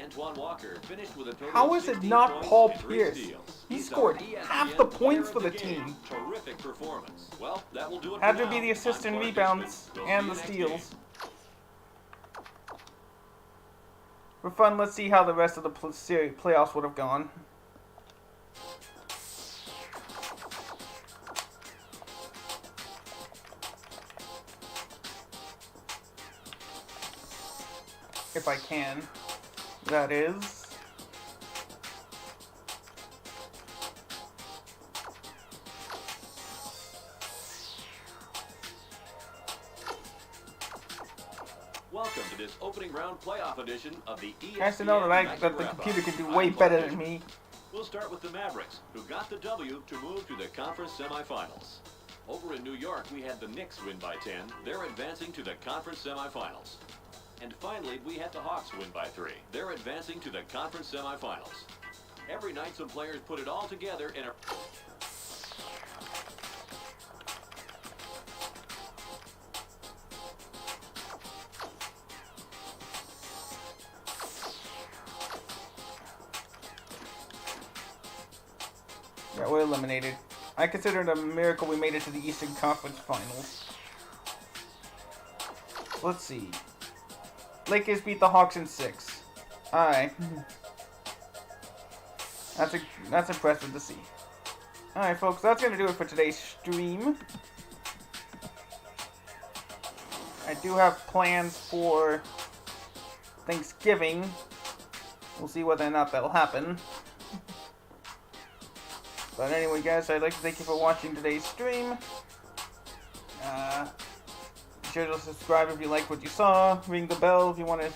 Antoine Walker finished with a total How of is it 16 not points Paul and 3 Pierce? steals. He He's scored our ESPN half the points player for of the game. team. Terrific performance. Well, that will do it Had for to be now. the assists I'm and Clark rebounds Gishman. We'll and see the you next steals. game. For fun, let's see how the rest of the playoffs would have gone. If I can, that is. Welcome to this opening round playoff edition of the ESPN Nice to know that Nightly that the Wrap-Up. computer can do I'm way Clark better than Gishman. me. We'll start with the Mavericks, who got the W to move to the conference semifinals. Over in New York, we had the Knicks win by 10. They're advancing to the conference semifinals. And finally, we had the Hawks win by 3. They're advancing to the conference semifinals. Every night, some players put it all together in a... Yeah, we're eliminated. I consider it a miracle we made it to the Eastern Conference Finals. Let's see. Lakers beat the Hawks in 6. Alright. That's impressive to see. Alright, folks, that's going to do it for today's stream. I do have plans for Thanksgiving. We'll see whether or not that'll happen. But anyway, guys, I'd like to thank you for watching today's stream. Be sure to subscribe if you liked what you saw. Ring the bell if you want to